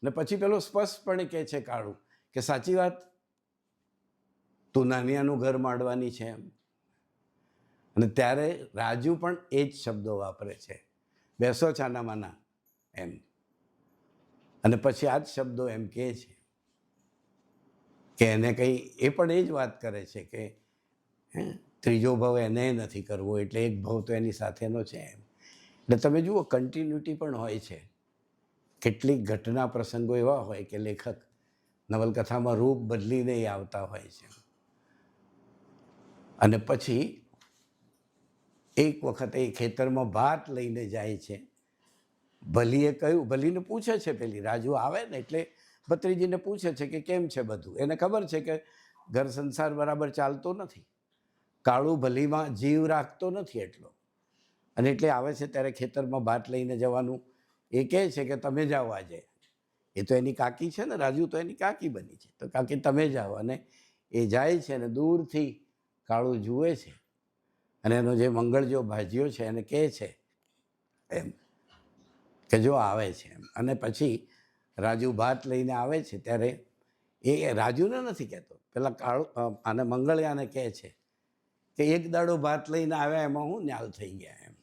ને પછી પેલો સ્પષ્ટપણે કહે છે કાળું કે સાચી વાત, તું નાનિયાનું ઘર માંડવાની છે એમ. અને ત્યારે રાજુ પણ એ જ શબ્દો વાપરે છે, બેસો છાનામાના એમ. અને પછી આ જ શબ્દો એમ કહે છે કે એને કંઈ, એ પણ એ જ વાત કરે છે કે ત્રીજો ભવ એને નથી કરવો, એટલે એક ભવ તો એની સાથેનો છે એમ. એટલે તમે જુઓ કન્ટિન્યુટી પણ હોય છે. કેટલીક ઘટના પ્રસંગો એવા હોય કે લેખક નવલકથામાં રૂપ બદલીને આવતા હોય છે. અને પછી એક વખત એ ખેતરમાં ભાત લઈને જાય છે. ભલીએ કહ્યું, ભલીને પૂછે છે, પેલી રાજુ આવે ને એટલે ભત્રીજીને પૂછે છે કે કેમ છે બધું. એને ખબર છે કે ઘર સંસાર બરાબર ચાલતો નથી, કાળું ભલીમાં જીવ રાખતો નથી એટલો, અને એટલે આવે છે ત્યારે ખેતરમાં ભાત લઈને જવાનું એ કહે છે કે તમે જાઓ આજે. એ તો એની કાકી છે ને, રાજુ તો એની કાકી બની છે, તો કાકી તમે જાઓ. અને એ જાય છે ને દૂરથી કાળું જુએ છે અને એનો જે મંગળજો ભાજ્યો છે એને કહે છે એમ કે જો આવે છે એમ. અને પછી રાજુ ભાત લઈને આવે છે ત્યારે એ રાજુને નથી કહેતો, પેલા કાળું આને મંગળિયાને કહે છે કે એક દાડો ભાત લઈને આવ્યા એમાં હું ન્યાલ થઈ ગયા એમ.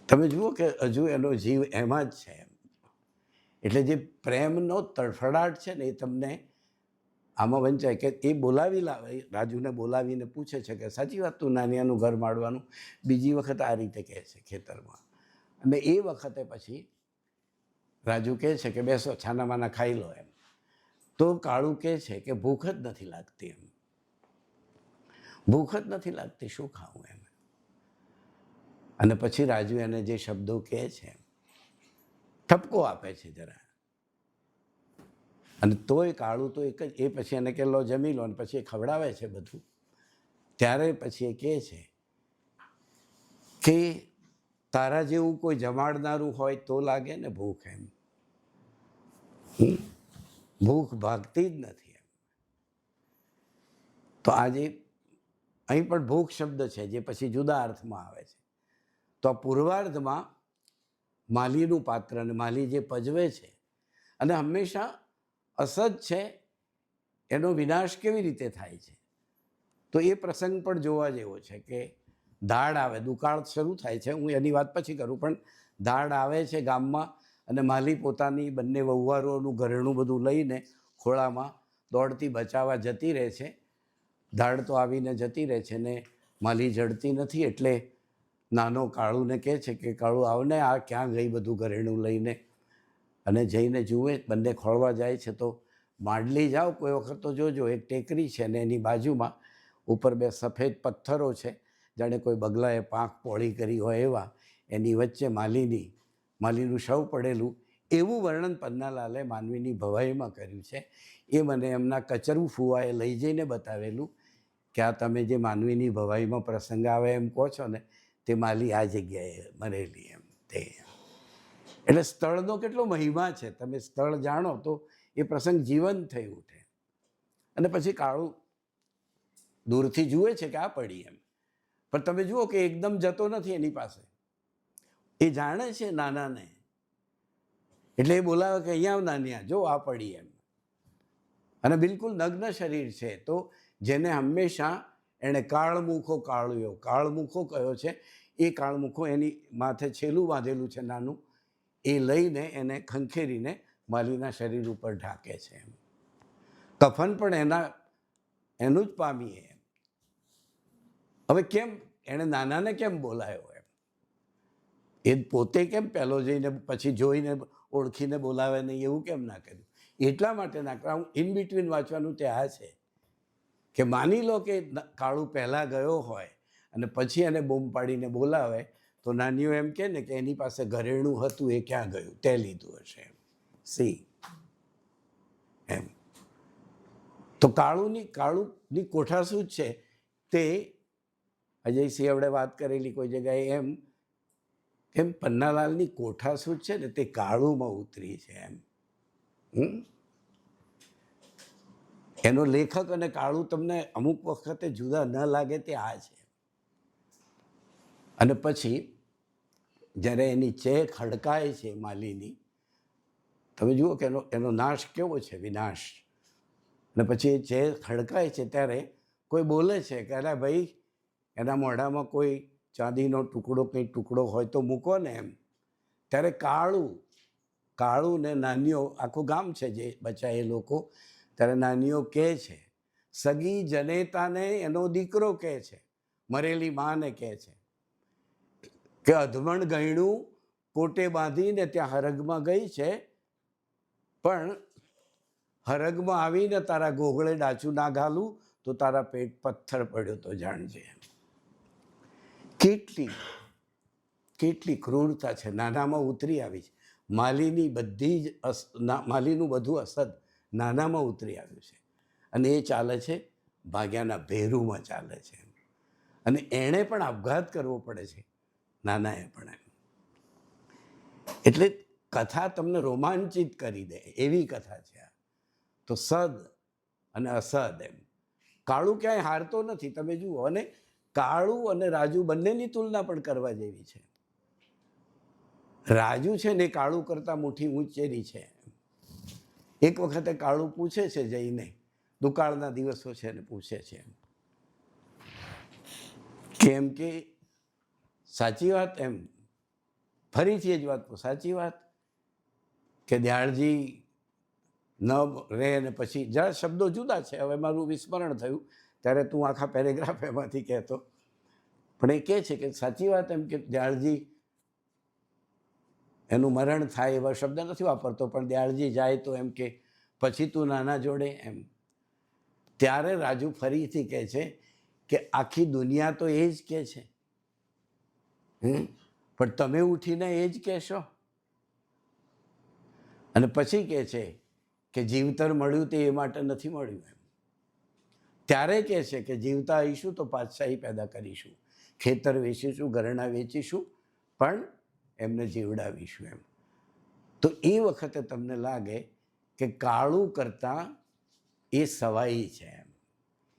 તમે જુઓ કે હજુ એનો જીવ એમાં જ છે એમ. એટલે જે પ્રેમનો તડફડાટ છે ને એ તમને આમાં વંચાય કે એ બોલાવી લાવે, રાજુને બોલાવીને પૂછે છે કે સાચી વાત, તું નાનિયાનું ઘર માંડવાનું. બીજી વખત આ રીતે કહે છે ખેતરમાં. અને એ વખતે પછી રાજુ કહે છે કે બેસો છાનામાના ખાઈ લો એમ. તો કાળું કહે છે કે ભૂખ જ નથી લાગતી એમ, ભૂખ જ નથી લાગતી, શું ખાવું એમ. અને પછી રાજુ એને જે શબ્દો કહે છે, ઠપકો આપે છે જરા, અને તોય કાળું તો એક જ, એ પછી એને કે લો જમી લો, અને પછી એ ખવડાવે છે બધું. ત્યારે પછી એ કહે છે કે તારા જેવું કોઈ જમાડનારું હોય તો લાગે ને ભૂખ એમ, ભૂખ ભાગતી જ નથી એમ. તો આજે અહીં પણ ભૂખ શબ્દ છે જે પછી જુદા અર્થમાં આવે છે. તો આ પૂર્વાર્ધમાં માલીનું પાત્ર, અને માલી જે પજવે છે અને હંમેશા અસત છે એનો વિનાશ કેવી રીતે થાય છે, તો એ પ્રસંગ પણ જોવા જેવો છે. કે ધાડ આવે, દુકાળ શરૂ થાય છે, હું એની વાત પછી કરું, પણ ધાડ આવે છે ગામમાં અને માલી પોતાની બંને વહુવારોનું ઘરેણું બધું લઈને ખોળામાં દોડતી બચાવવા જતી રહે છે. ધાડ તો આવીને જતી રહે છે ને માલી જડતી નથી, એટલે નાનો કાળુને કહે છે કે કાળું આવને, આ ક્યાં ગઈ બધું ઘરેણું લઈને. અને જઈને જુએ, બંને ખોળવા જાય છે તો માંડલી જાઓ કોઈ વખત તો જોજો, એક ટેકરી છે ને એની બાજુમાં ઉપર 2 સફેદ પથ્થરો છે, જાણે કોઈ બગલાએ પાંખ પોળી કરી હોય એવા. એની વચ્ચે માલીનું શવ પડેલું, એવું વર્ણન પન્નાલાલે માનવીની ભવાઈમાં કર્યું છે. એ મને એમના કચરું ફુવાએ લઈ જઈને બતાવેલું કે આ તમે જે માનવીની ભવાઈમાં પ્રસંગ આવે એમ કહો છો ને, તે માલી આ જગ્યાએ મરેલી એમ. તે એટલે સ્થળનો કેટલો મહિમા છે. તમે સ્થળ જાણો તો એ પ્રસંગ જીવંત થઈ ઉઠે. અને પછી કાળું દૂરથી જુએ છે કે આ પડી એમ, પણ તમે જુઓ કે એકદમ જતો નથી એની પાસે. એ જાણે છે નાનાને, એટલે એ બોલાવે કે અહીંયા નાનિયા જો આ પડી એમ. અને બિલકુલ નગ્ન શરીર છે. તો જેને હંમેશા એણે કાળમુખો કાળ્યો, કાળમુખો કયો છે, એ કાળમુખો એની માથે છેલું બાંધેલું છે નાનું, એ લઈને એને ખંખેરીને માલીના શરીર ઉપર ઢાંકે છે એમ. કફન પણ એનું જ પામીએ એમ. હવે કેમ એણે નાનાને કેમ બોલાયો એમ? એ પોતે કેમ પહેલો જઈને પછી જોઈને ઓળખીને બોલાવે નહીં, એવું કેમ ના કર્યું? એટલા માટે ના કર્યું. ઇન બિટવીન વાંચવાનું તે આ છે કે માની લો કે કાળું પહેલાં ગયો હોય અને પછી એને બૂમ પાડીને બોલાવે, તો નાનીઓ એમ કહે ને કે એની પાસે ઘરેણું હતું, એ ક્યાં ગયું, તે લીધું હશે એમ. C M. તો કાળુની કોઠાસૂઝ છે તે અજયસિંહ આપણે વાત કરેલી કોઈ જગ્યાએ એમ પન્નાલાલની કોઠાસૂઝ છે ને તે કાળુમાં ઉતરી છે એમ. એનો લેખક અને કાળું તમને અમુક વખતે જુદા ન લાગે તે આ છે. અને પછી જ્યારે એની ચેક હડકાય છે માલીની, તમે જુઓ કે એનો નાશ કેવો છે, વિનાશ. અને પછી એ ચેક હડકાય છે ત્યારે કોઈ બોલે છે કે અરે ભાઈ, એના મોઢામાં કોઈ ચાંદીનો કંઈ ટુકડો હોય તો મૂકો ને એમ. ત્યારે કાળું ને નાનીઓ, આખું ગામ છે જે બચાય એ લોકો, ત્યારે નાનીઓ કહે છે, સગી જનેતાને એનો દીકરો કહે છે, મરેલી માને કહે છે કે અધમણ ગયણું કોટે બાંધીને ત્યાં હરગમાં ગઈ છે, પણ હરગમાં આવીને તારા ગોગળે ડાચું ના ઘાલું તો તારા પેટ પથ્થર પડ્યો તો જાણજે. કેટલી ક્રૂરતા છે, નાનામાં ઉતરી આવી છે. માલીનું બધું અસદ નાનામાં ઉતરી આવ્યું છે. અને એ ચાલે છે ભાગ્યાના ભેરુમાં ચાલે છે. અને એણે પણ આપઘાત કરવો પડે છે, નાનાએ પણ એમ. એટલે કથા તમને રોમાંચિત કરી દે એવી કથા છે આ. તો સદ અને અસદ એમ. કાળું ક્યાંય હારતો નથી, તમે જુઓ. અને કાળું અને રાજુ બંનેની તુલના પણ કરવા જેવી છે. રાજુ છે ને કાળું કરતાં મુઠ્ઠી ઊંચેરી છે. એક વખતે કાળું પૂછે છે જઈને, દુકાળના દિવસો છે ને પૂછે છે કેમ કે સાચી વાત એમ, ફરીથી એ જ વાત સાચી વાત કે દયાળજી ન રહે ને પછી જરા શબ્દો જુદા છે, હવે મારું વિસ્મરણ થયું ત્યારે તું આખા પેરેગ્રાફ એમાંથી કહેતો. પણ એ કહે છે કે સાચી વાત એમ કે દયાળજી એનું મરણ થાય એવા શબ્દ નથી વાપરતો, પણ દયાળજી જાય તો એમ કે પછી તું નાના જોડે એમ. ત્યારે રાજુ ફરીથી કહે છે કે આખી દુનિયા તો એ જ કહે છે, પણ તમે ઉઠીને એ જ કહેશો. અને પછી કહે છે કે જીવતર મળ્યું તે એ માટે નથી મળ્યું એમ. ત્યારે કહે છે કે જીવતા આવીશું તો પાતશાહી પેદા કરીશું, ખેતર વેચીશું, ઘરેણાં વેચીશું, પણ એમને જીવડાવીશું એમ. તો એ વખતે તમને લાગે કે કાળું કરતાં એ સવાઈ છે એમ.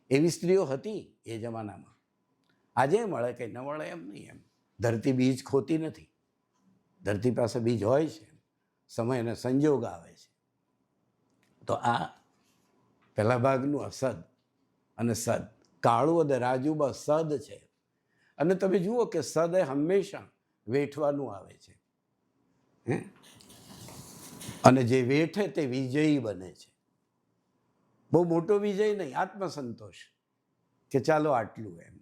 એવી સ્ત્રીઓ હતી એ જમાનામાં. આજે મળે કંઈ ન મળે એમ નહીં એમ. ધરતી બીજ ખોતી નથી, ધરતી પાસે બીજ હોય છે, સમય અને સંજોગ આવે છે. તો આ પહેલા ભાગનું અસદ અને સદ. કાળું અને રાજુ બસ સદ છે. અને તમે જુઓ કે સદ એ હંમેશા વેઠવાનું આવે છે, અને જે વેઠે તે વિજયી બને છે. બહુ મોટો વિજય નહીં, આત્મસંતોષ કે ચાલો આટલું એમ.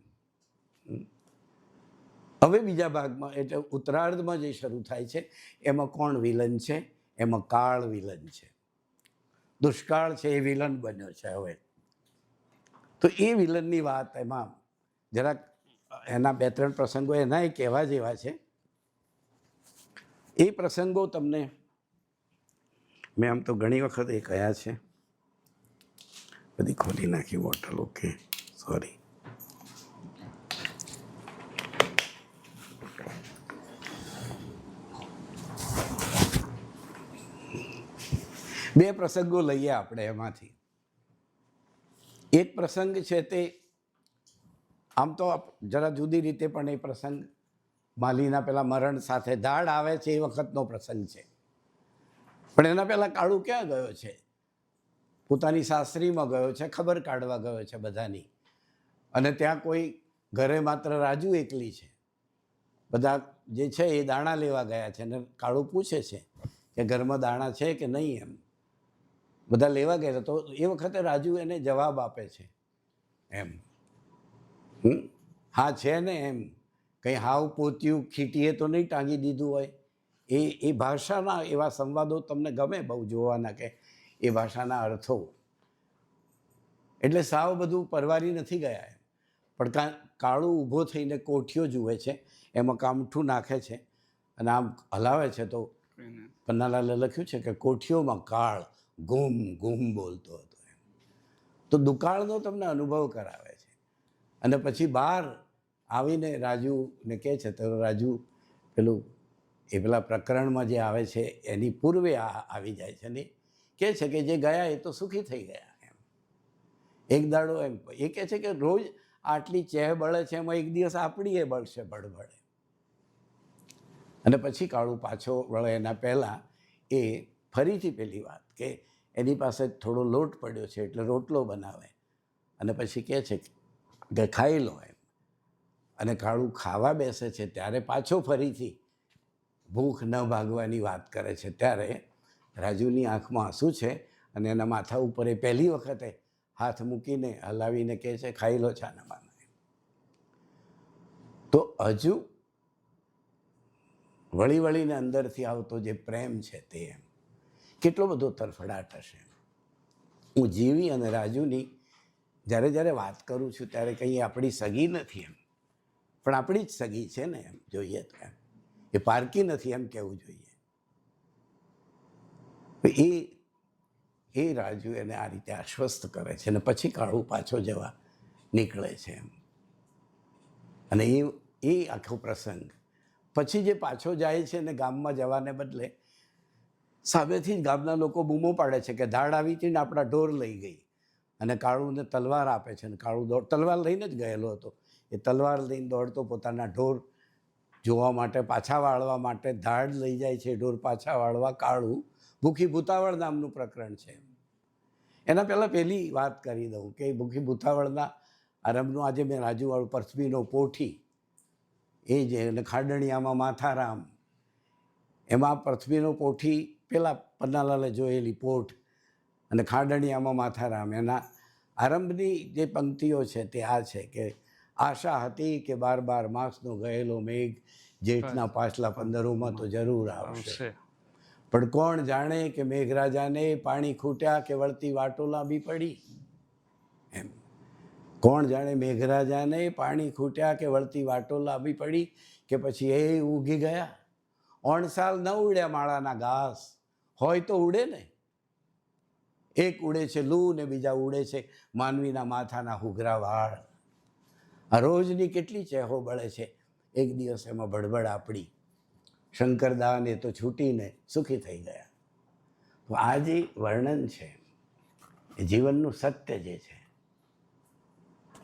હવે બીજા ભાગમાં એટલે ઉત્તરાર્ધમાં જે શરૂ થાય છે એમાં કોણ વિલન છે? એમાં કાળ વિલન છે. દુષ્કાળ છે એ વિલન બન્યો છે હવે. તો એ વિલનની વાત એમાં જરાક એના 2-3 પ્રસંગો એના કહેવા જેવા છે. એ પ્રસંગો તમને મેં આમ તો ઘણી વખત એ કહ્યા છે, બધી ખોલી નાખી બોટલ. Okay, sorry. બે પ્રસંગો લઈએ આપણે એમાંથી. એક પ્રસંગ છે તે આમ તો જરા જુદી રીતે પણ એ પ્રસંગ માલીના પેલા મરણ સાથે દાઢ આવે છે એ વખતનો પ્રસંગ છે. પણ એના પહેલાં કાળુ ક્યાં ગયો છે? પોતાની સાસરીમાં ગયો છે, ખબર કાઢવા ગયો છે બધાની. અને ત્યાં કોઈ ઘરે માત્ર રાજુ એકલી છે. બધા જે છે એ દાણા લેવા ગયા છે અને કાળુ પૂછે છે કે ઘરમાં દાણા છે કે નહીં. એમ બધા લેવા ગયા તો એ વખતે રાજુ એને જવાબ આપે છે એમ, હા છે ને એમ, કંઈ હાવ પોત્યું ખીટીએ તો નહીં ટાંગી દીધું હોય. એ ભાષાના એવા સંવાદો તમને ગમે બહુ જોવાના, કે એ ભાષાના અર્થો. એટલે સાવ બધું પરવારી નથી ગયા એમ. પણ કાળુ ઊભો થઈને કોઠીઓ જુએ છે, એમાં કામઠું નાખે છે અને આમ હલાવે છે. તો પન્નાલાલે લખ્યું છે કે કોઠીઓમાં કાળ ગુમ ગુમ બોલતો હતો એમ. તો દુકાળનો તમને અનુભવ કરાવે છે. અને પછી બહાર આવીને રાજુને કહે છે, તો રાજુ પેલા પ્રકરણમાં જે આવે છે એની પૂર્વે આવી જાય છે ને કહે છે કે જે ગયા એ તો સુખી થઈ ગયા એમ. એક દાડો એમ એ કહે છે કે રોજ આટલી ચેહ બળે છે, એમાં એક દિવસ આપણી એ બળશે બળબળે. અને પછી કાળુ પાછો વળે એના પહેલાં એ ફરીથી પેલી વાત કે એની પાસે થોડો લોટ પડ્યો છે એટલે રોટલો બનાવે અને પછી કહે છે કે ખાઈ લો એમ. અને કાળુ ખાવા બેસે છે ત્યારે પાછો ફરીથી ભૂખ ન ભાગવાની વાત કરે છે. ત્યારે રાજુની આંખમાં આંસુ છે અને એના માથા ઉપર એ પહેલી વખતે હાથ મૂકીને હલાવીને કહે છે, ખાઈ લો છાનામાં. તો હજુ વળી વળીને અંદરથી આવતો જે પ્રેમ છે તે એમ કેટલો બધો તરફડાટ હશે. હું જીવી અને રાજુની જ્યારે જ્યારે વાત કરું છું ત્યારે કંઈ આપણી સગી નથી એમ, પણ આપણી જ સગી છે ને એમ જોઈએ તો એમ. એ પારકી નથી એમ કહેવું જોઈએ. એ રાજુ એને આ રીતે આશ્વસ્ત કરે છે અને પછી કાળુ પાછો જવા નીકળે છે એમ. અને એ આખો પ્રસંગ પછી જે પાછો જાય છે ને ગામમાં જવાને બદલે સામેથી જ ગામના લોકો બૂમો પાડે છે કે ધાડ આવી હતી ને આપણા ઢોર લઈ ગઈ. અને કાળુને તલવાર આપે છે અને કાળુ તલવાર લઈને જ ગયેલો હતો. એ તલવાર લઈને દોડતો પોતાના ઢોર જોવા માટે, પાછા વાળવા માટે ધાડ લઈ જાય છે. ઢોર પાછા વાળવા કાળુ ભૂખી ભૂતાવળ નામનું પ્રકરણ છે. એના પહેલાં પહેલી વાત કરી દઉં કે ભૂખી ભૂતાવળના આરંભનું આજે મેં રાજુવાળું પૃથ્વીનો પોઠી એ જે અને ખાડણિયામાં માથારામ, એમાં પૃથ્વીનો પોઠી પેલા પન્નાલાલે જોયેલી પોઠ અને ખાડણિયામાં માથારામ, એના આરંભની જે પંક્તિઓ છે તે આ છે કે આશા હતી કે 12 માસનો ગયેલો મેઘ જેઠના પાછલા 15માં તો જરૂર આવશે. પણ કોણ જાણે કે મેઘરાજાને પાણી ખૂટ્યા કે વળતી વાટો લાંબી પડી એમ. કોણ જાણે મેઘરાજાને પાણી ખૂટ્યા કે વળતી વાટો લાંબી પડી કે પછી એ ઉગી ગયા. 8 સાલ ન ઉડ્યા માળાના ઘાસ, હોય તો ઉડે ને. એક ઉડે છે લૂ ને બીજા ઉડે છે માનવીના માથાના હુઘરા વાળ. આ રોજની કેટલી ચેહો બળે છે, એક દિવસ એમાં બડબડ આપણી. શંકરદાને તો છૂટીને સુખી થઈ ગયા. તો આ જે વર્ણન છે એ જીવનનું સત્ય જે છે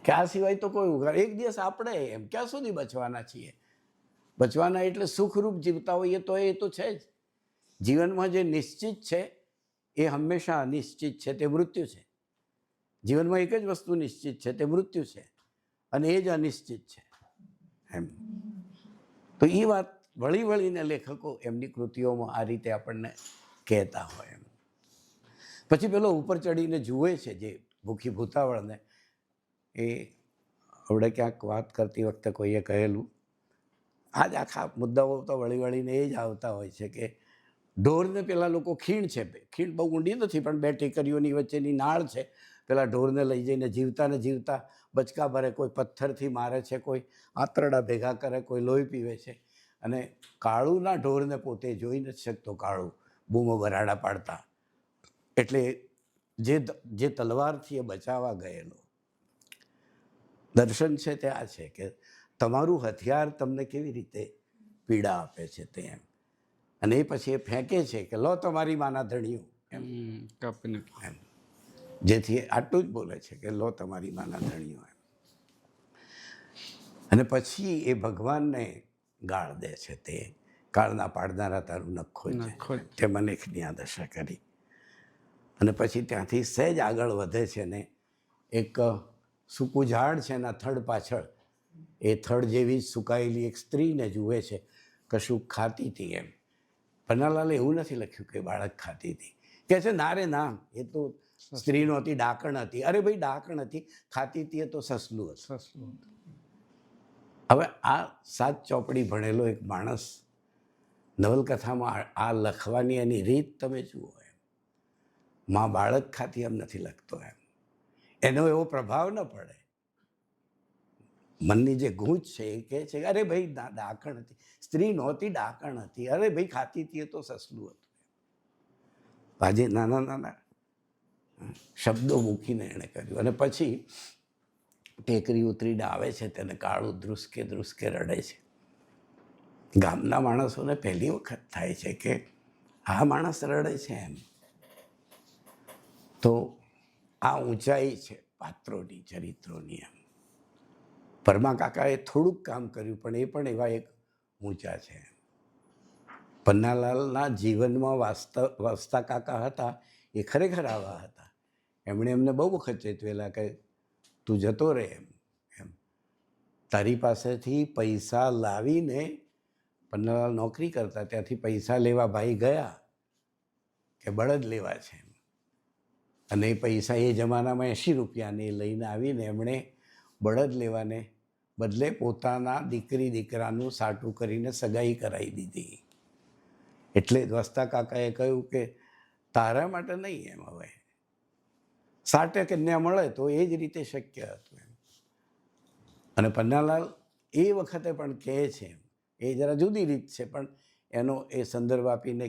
કે આ સિવાય તો કોઈ ઉઘાર. એક દિવસ આપણે એમ ક્યાં સુધી બચવાના છીએ? બચવાના એટલે સુખરૂપ જીવતા હોઈએ તો એ તો છે જ. જીવનમાં જે નિશ્ચિત છે એ હંમેશા અનિશ્ચિત છે, તે મૃત્યુ છે. જીવનમાં એક જ વસ્તુ નિશ્ચિત છે, તે મૃત્યુ છે, અને એ જ અનિશ્ચિત છે એમ. તો એ વાત વળી વળીને લેખકો એમની કૃતિઓમાં આ રીતે આપણને કહેતા હોય એમ. પછી પેલો ઉપર ચડીને જુએ છે જે ભૂખી ભૂતાવળને, એ આપણે ક્યાંક વાત કરતી વખતે કોઈએ કહેલું, આ જ આખા મુદ્દાઓ તો વળી વળીને એ જ આવતા હોય છે કે ઢોરને પેલા લોકો ખીણ છે, ખીણ બહુ ઊંડી નથી પણ 2 ટેકરીઓની વચ્ચેની નાળ છે. પેલા ઢોરને લઈ જઈને જીવતા બચકા ભરે, કોઈ પથ્થરથી મારે છે, કોઈ આંતરડા ભેગા કરે, કોઈ લોહી પીવે છે. અને કાળુના ઢોરને પોતે જોઈ નથી શકતો કાળુ બૂમો બરાડા પાડતા એટલે જે તલવારથી એ બચાવવા ગયેલો દર્શન છે તે આ છે કે તમારું હથિયાર તમને કેવી રીતે પીડા આપે છે તે એમ, અને એ પછી એ ફેંકે છે કે લો તમારી માના ધણિયું એમ, જેથી આટલું જ બોલે છે કે લો તમારી માના ધણિયું એમ, અને પછી એ ભગવાનને ગાળ દે છે તે કાળના પાડનારા તારું નખો તે મને આ દશા કરી. અને પછી ત્યાંથી સહેજ આગળ વધે છે ને એક સૂકું ઝાડ છે એના થડ પાછળ એ થડ જેવી સુકાયેલી એક સ્ત્રીને જુએ છે, કશું ખાતી હતી એમ. પન્નાલાલે એવું નથી લખ્યું કે બાળક ખાતી હતી, કે છે ના રે ના, એ તો સ્ત્રી નહોતી, ડાકણ હતી. અરે ભાઈ ડાકણ હતી, ખાતી હતી એ તો સસલું હતું. હવે આ 7 ચોપડી ભણેલો એક માણસ નવલકથામાં આ લખવાની એની રીત તમે જુઓ એમ. માં બાળક ખાતી એમ નથી લખતો એમ, એનો એવો પ્રભાવ ન પડે. મનની જે ગૂંચ છે એ કહે છે અરે ભાઈ ડાકણ હતી, સ્ત્રી નહોતી, ડાકણ હતી. અરે ભાઈ ખાતી હતી એ તો સસલું હતું. આજે નાના નાના શબ્દો મૂકીને એણે કર્યું. અને પછી ટેકરી ઉતરીને આવે છે, તેને કાળું ધ્રુસકે ધ્રુસકે રડે છે. ગામના માણસોને પહેલી વખત થાય છે કે આ માણસ રડે છે એમ. તો આ ઊંચાઈ છે પાત્રોની, ચરિત્રોની એમ. પરમા કાકાએ થોડુંક કામ કર્યું પણ એ પણ એવા એક ઊંચા છે. પન્નાલાલના જીવનમાં વાસ્તા કાકા હતા એ ખરેખર આવા હતા. એમણે એમને બહુ વખત ચેતવેલા કે તું જતો રહે એમ. તારી પાસેથી પૈસા લાવીને પન્નાલાલ નોકરી કરતા, ત્યાંથી પૈસા લેવા ભાઈ ગયા કે બળદ લેવા છે, અને એ પૈસા એ જમાનામાં 80 રૂપિયાને લઈને આવીને એમણે બળદ લેવાને બદલે પોતાના દીકરાનું સાટું કરીને સગાઈ કરાવી દીધી. એટલે વસ્તા કાકાએ કહ્યું કે તારા માટે નહીં એમ, હવે સાટે કન્યા મળે તો એ જ રીતે શક્ય હતું એમ. અને પન્નાલાલ એ વખતે પણ કહે છે, એ જરા જુદી રીત છે પણ એનો એ સંદર્ભ આપીને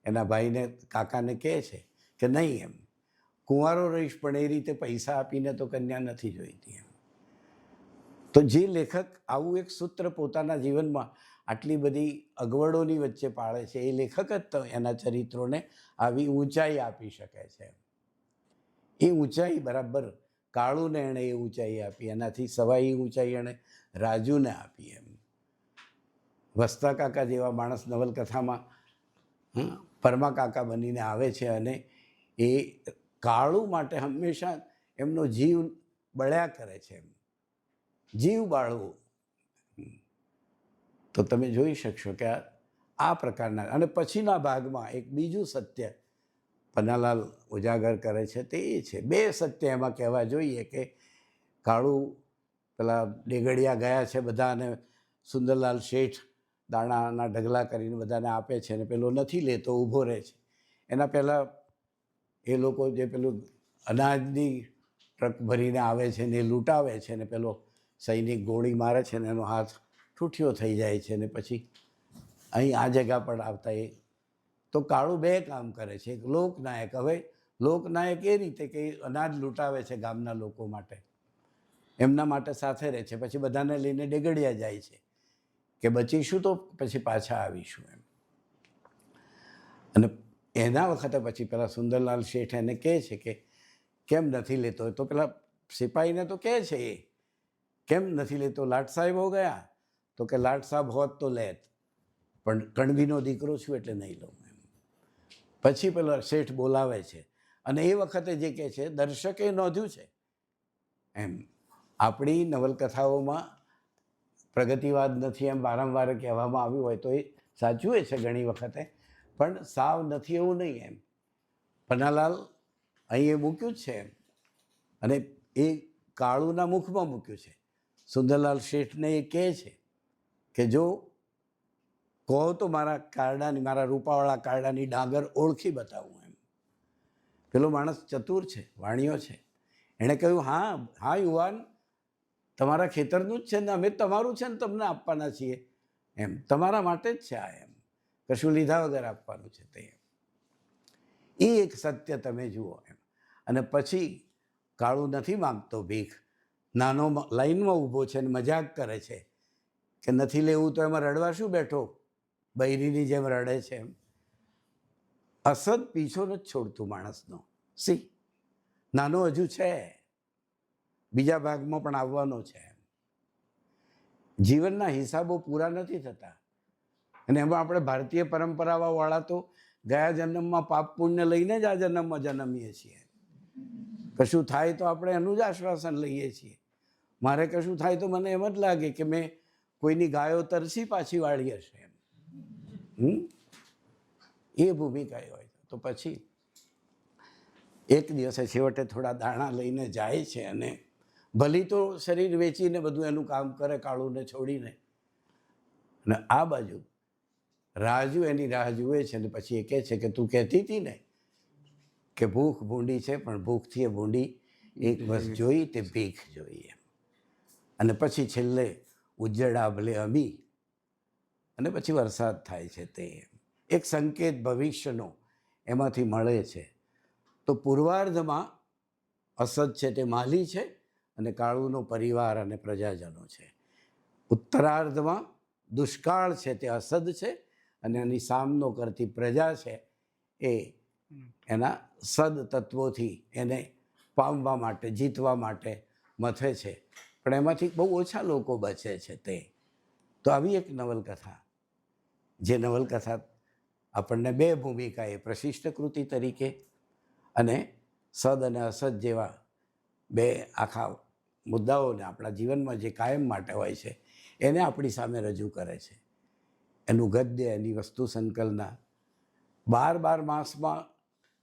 એના ભાઈને કાકાને કહે છે કે નહીં એમ, કુંવારો રહીશ પણ એ રીતે પૈસા આપીને તો કન્યા નથી જોઈતી એમ. તો જે લેખક આવું એક સૂત્ર પોતાના જીવનમાં આટલી બધી અગવડોની વચ્ચે પાળે છે, એ લેખક જ તો એના ચરિત્રોને આવી ઊંચાઈ આપી શકે છે. એ ઊંચાઈ બરાબર કાળુને એણે એ ઊંચાઈ આપી, એનાથી સવાઈ ઊંચાઈ એણે રાજુને આપી એમ. વસ્તા કાકા જેવા માણસ નવલકથામાં પરમા કાકા બનીને આવે છે અને એ કાળુ માટે હંમેશા એમનો જીવ બળ્યા કરે છે એમ, જીવ બાળવો. તો તમે જોઈ શકશો કે આ પ્રકારના. અને પછીના ભાગમાં એક બીજું સત્ય પન્નાલાલ ઉજાગર કરે છે, તે એ છે 2 સત્ય એમાં કહેવા જોઈએ કે કાળુ પેલા ડેગડિયા ગયા છે બધા, અને સુંદરલાલ શેઠ દાણાના ઢગલા કરીને બધાને આપે છે, અને પેલો નથી લેતો, ઊભો રહે છે. એના પહેલાં એ લોકો જે પેલું અનાજની ટ્રક ભરીને આવે છે ને એ લૂંટાવે છે, ને પેલો સૈનિક ગોળી મારે છે ને એનો હાથ ઠૂઠિયો થઈ જાય છે, ને પછી અહીં આ જગ્યા પર આવતા એ તો કાળુ 2 કામ કરે છે. એક લોકનાયક. હવે લોકનાયક એ રીતે કે અનાજ લૂંટાવે છે ગામના લોકો માટે, એમના માટે સાથે રહે છે, પછી બધાને લઈને ડેગડિયા જાય છે કે બચીશું તો પછી પાછા આવીશું એમ. અને એના વખતે પછી પેલા સુંદરલાલ શેઠ એને કહે છે કે કેમ નથી લેતો, તો પેલા સિપાહીને તો કહે છે એ કેમ નથી લેતો, લાટ સાહેબ હો ગયા, તો કે લાટ સાહેબ હોત તો લેત, પણ કણબીનો દીકરો છું એટલે નહીં લઉં એમ. પછી પેલો શેઠ બોલાવે છે, અને એ વખતે જે કહે છે દર્શકે નોંધ્યું છે એમ. આપણી નવલકથાઓમાં પ્રગતિવાદ નથી એમ વારંવાર કહેવામાં આવ્યું હોય તો એ સાચું છે ઘણી વખતે, પણ સાવ નથી એવું નહીં એમ. પન્નાલાલ અહીં એ મૂક્યું જ છે એમ, અને એ કાળુના મુખમાં મૂક્યું છે. સુંદરલાલ શેઠને એ કહે છે કે જો કહો તો મારા રૂપાવાળા કારડાની ડાંગર ઓળખી બતાવું એમ. પેલો માણસ ચતુર છે, વાણિયો છે. એણે કહ્યું હા હા યુવાન, તમારા ખેતરનું જ છે ને, અમે તમારું છે ને તમને આપવાના છીએ એમ, તમારા માટે જ છે આ એમ, કશું લીધા વગર આપવાનું છે તે. એ એક સત્ય તમે જુઓ એમ. અને પછી કાળું નથી માગતો ભીખ, નાનો લાઈનમાં ઊભો છે ને મજાક કરે છે કે નથી લેવું તો એમાં રડવા શું બેઠો, બૈરીની જેમ રડે છે એમ. અસદ પીછો નથી છોડતું માણસનો. સી નાનો હજુ છે, બીજા ભાગમાં પણ આવવાનો છે. જીવનના હિસાબો પૂરા નથી થતા. અને એમાં આપણે ભારતીય પરંપરાવાળા તો ગયા જન્મમાં પાપ પુણ્ય લઈને જ આ જન્મમાં જન્મીએ છીએ. કશું થાય તો આપણે એનું જ આશ્વાસન લઈએ છીએ. મારે કશું થાય તો મને એમ જ લાગે કે મેં કોઈની ગાયો તરસી પાછી વાળી હશે એમ. એ ભૂમિકા હોય તો પછી એક દિવસે છેવટે થોડા દાણા લઈને જાય છે અને ભલી તો શરીર વેચીને બધું એનું કામ કરે કાળુને છોડીને. અને આ બાજુ રાજુ એની રાહ જુએ છે અને પછી એ કહે છે કે તું કહેતી હતી ને કે ભૂખ ભૂંડી છે, પણ ભૂખથી એ ભૂંડી એક બસ જોઈ તે ભીખ જોઈ એમ. અને પછી છેલ્લે ઉજ્જડા ભલે અમી અને પછી વરસાદ થાય છે. તે એક સંકેત ભવિષ્યનો એમાંથી મળે છે. તો પૂર્વાર્ધમાં અસદ છે તે માલી છે અને કાળુનો પરિવાર અને પ્રજાજનો છે. ઉત્તરાર્ધમાં દુષ્કાળ છે તે અસદ છે અને એની સામનો કરતી પ્રજા છે એ એના સદ તત્વોથી એને પામવા માટે, જીતવા માટે મથે છે. પણ એમાંથી બહુ ઓછા લોકો બચે છે. તે તો આવી એક નવલકથા, જે નવલકથા આપણને બે ભૂમિકા, એ પ્રશિષ્ટ કૃતિ તરીકે અને સદ અને અસદ જેવા બે આખા મુદ્દાઓને આપણા જીવનમાં જે કાયમ માટે હોય છે એને આપણી સામે રજૂ કરે છે. એનું ગદ્ય, એની વસ્તુ સંકલના, 12 માસમાં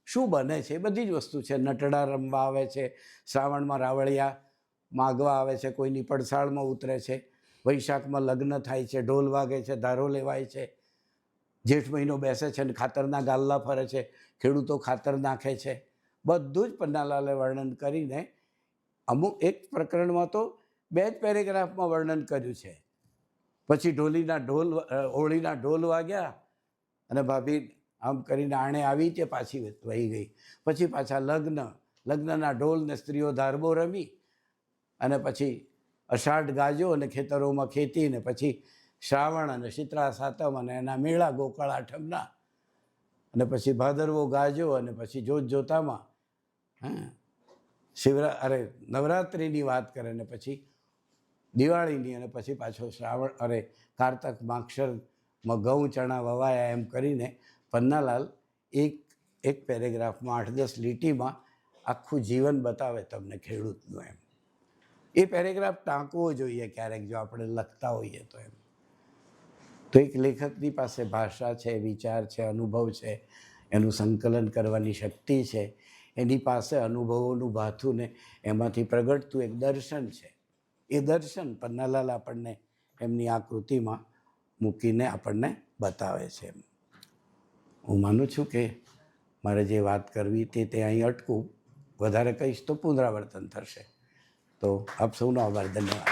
શું બને છે એ બધી જ વસ્તુ છે. નટડા રમવા આવે છે, શ્રાવણમાં રાવળિયા માગવા આવે છે, કોઈની પડસાળમાં ઉતરે છે, વૈશાખમાં લગ્ન થાય છે, ઢોલ વાગે છે, ધારો લેવાય છે, જેઠ મહિનો બેસે છે અને ખાતરના ગાલ્લા ફરે છે, ખેડૂતો ખાતર નાખે છે. બધું જ પન્નાલાલે વર્ણન કરીને અમુક એક પ્રકરણમાં તો 2 જ પેરેગ્રાફમાં વર્ણન કર્યું છે. પછી હોળીના ઢોલ વાગ્યા અને ભાભી આમ કરીને આણે આવી તે પાછી વહી ગઈ. પછી પાછા લગ્નના ઢોલ ને સ્ત્રીઓ ધારબો રમી અને પછી અષાઢ ગાજો અને ખેતરોમાં ખેતી ને પછી શ્રાવણ અને શીતળા સાતમ અને એના મેળા ગોકળ આઠમના અને પછી ભાદરવો ગાજો અને પછી જોતામાં નવરાત્રિની વાત કરે ને પછી દિવાળીની અને પછી પાછો શ્રાવણ કારતક માક્ષરમાં ઘઉં ચણા વવાયા એમ કરીને પન્નાલાલ એક પેરેગ્રાફમાં 8-10 લીટીમાં આખું જીવન બતાવે તમને ખેડૂતનું એમ. એ પેરેગ્રાફ ટાંકવો જોઈએ ક્યારેક જો આપણે લખતા હોઈએ તો એમ. તો એક લેખકની પાસે ભાષા છે, વિચાર છે, અનુભવ છે, એનું સંકલન કરવાની શક્તિ છે, એની પાસે અનુભવોનું ભાથું ને એમાંથી પ્રગટતું એક દર્શન છે. એ દર્શન પન્નાલાલ આપણને એમની આ કૃતિમાં મૂકીને આપણને બતાવે છે. હું માનું છું કે મારે જે વાત કરવી તે અહીં અટકું, વધારે કહીશ તો પુનરાવર્તન થશે. તો આપ સૌનો આભાર, ધન્યવાદ.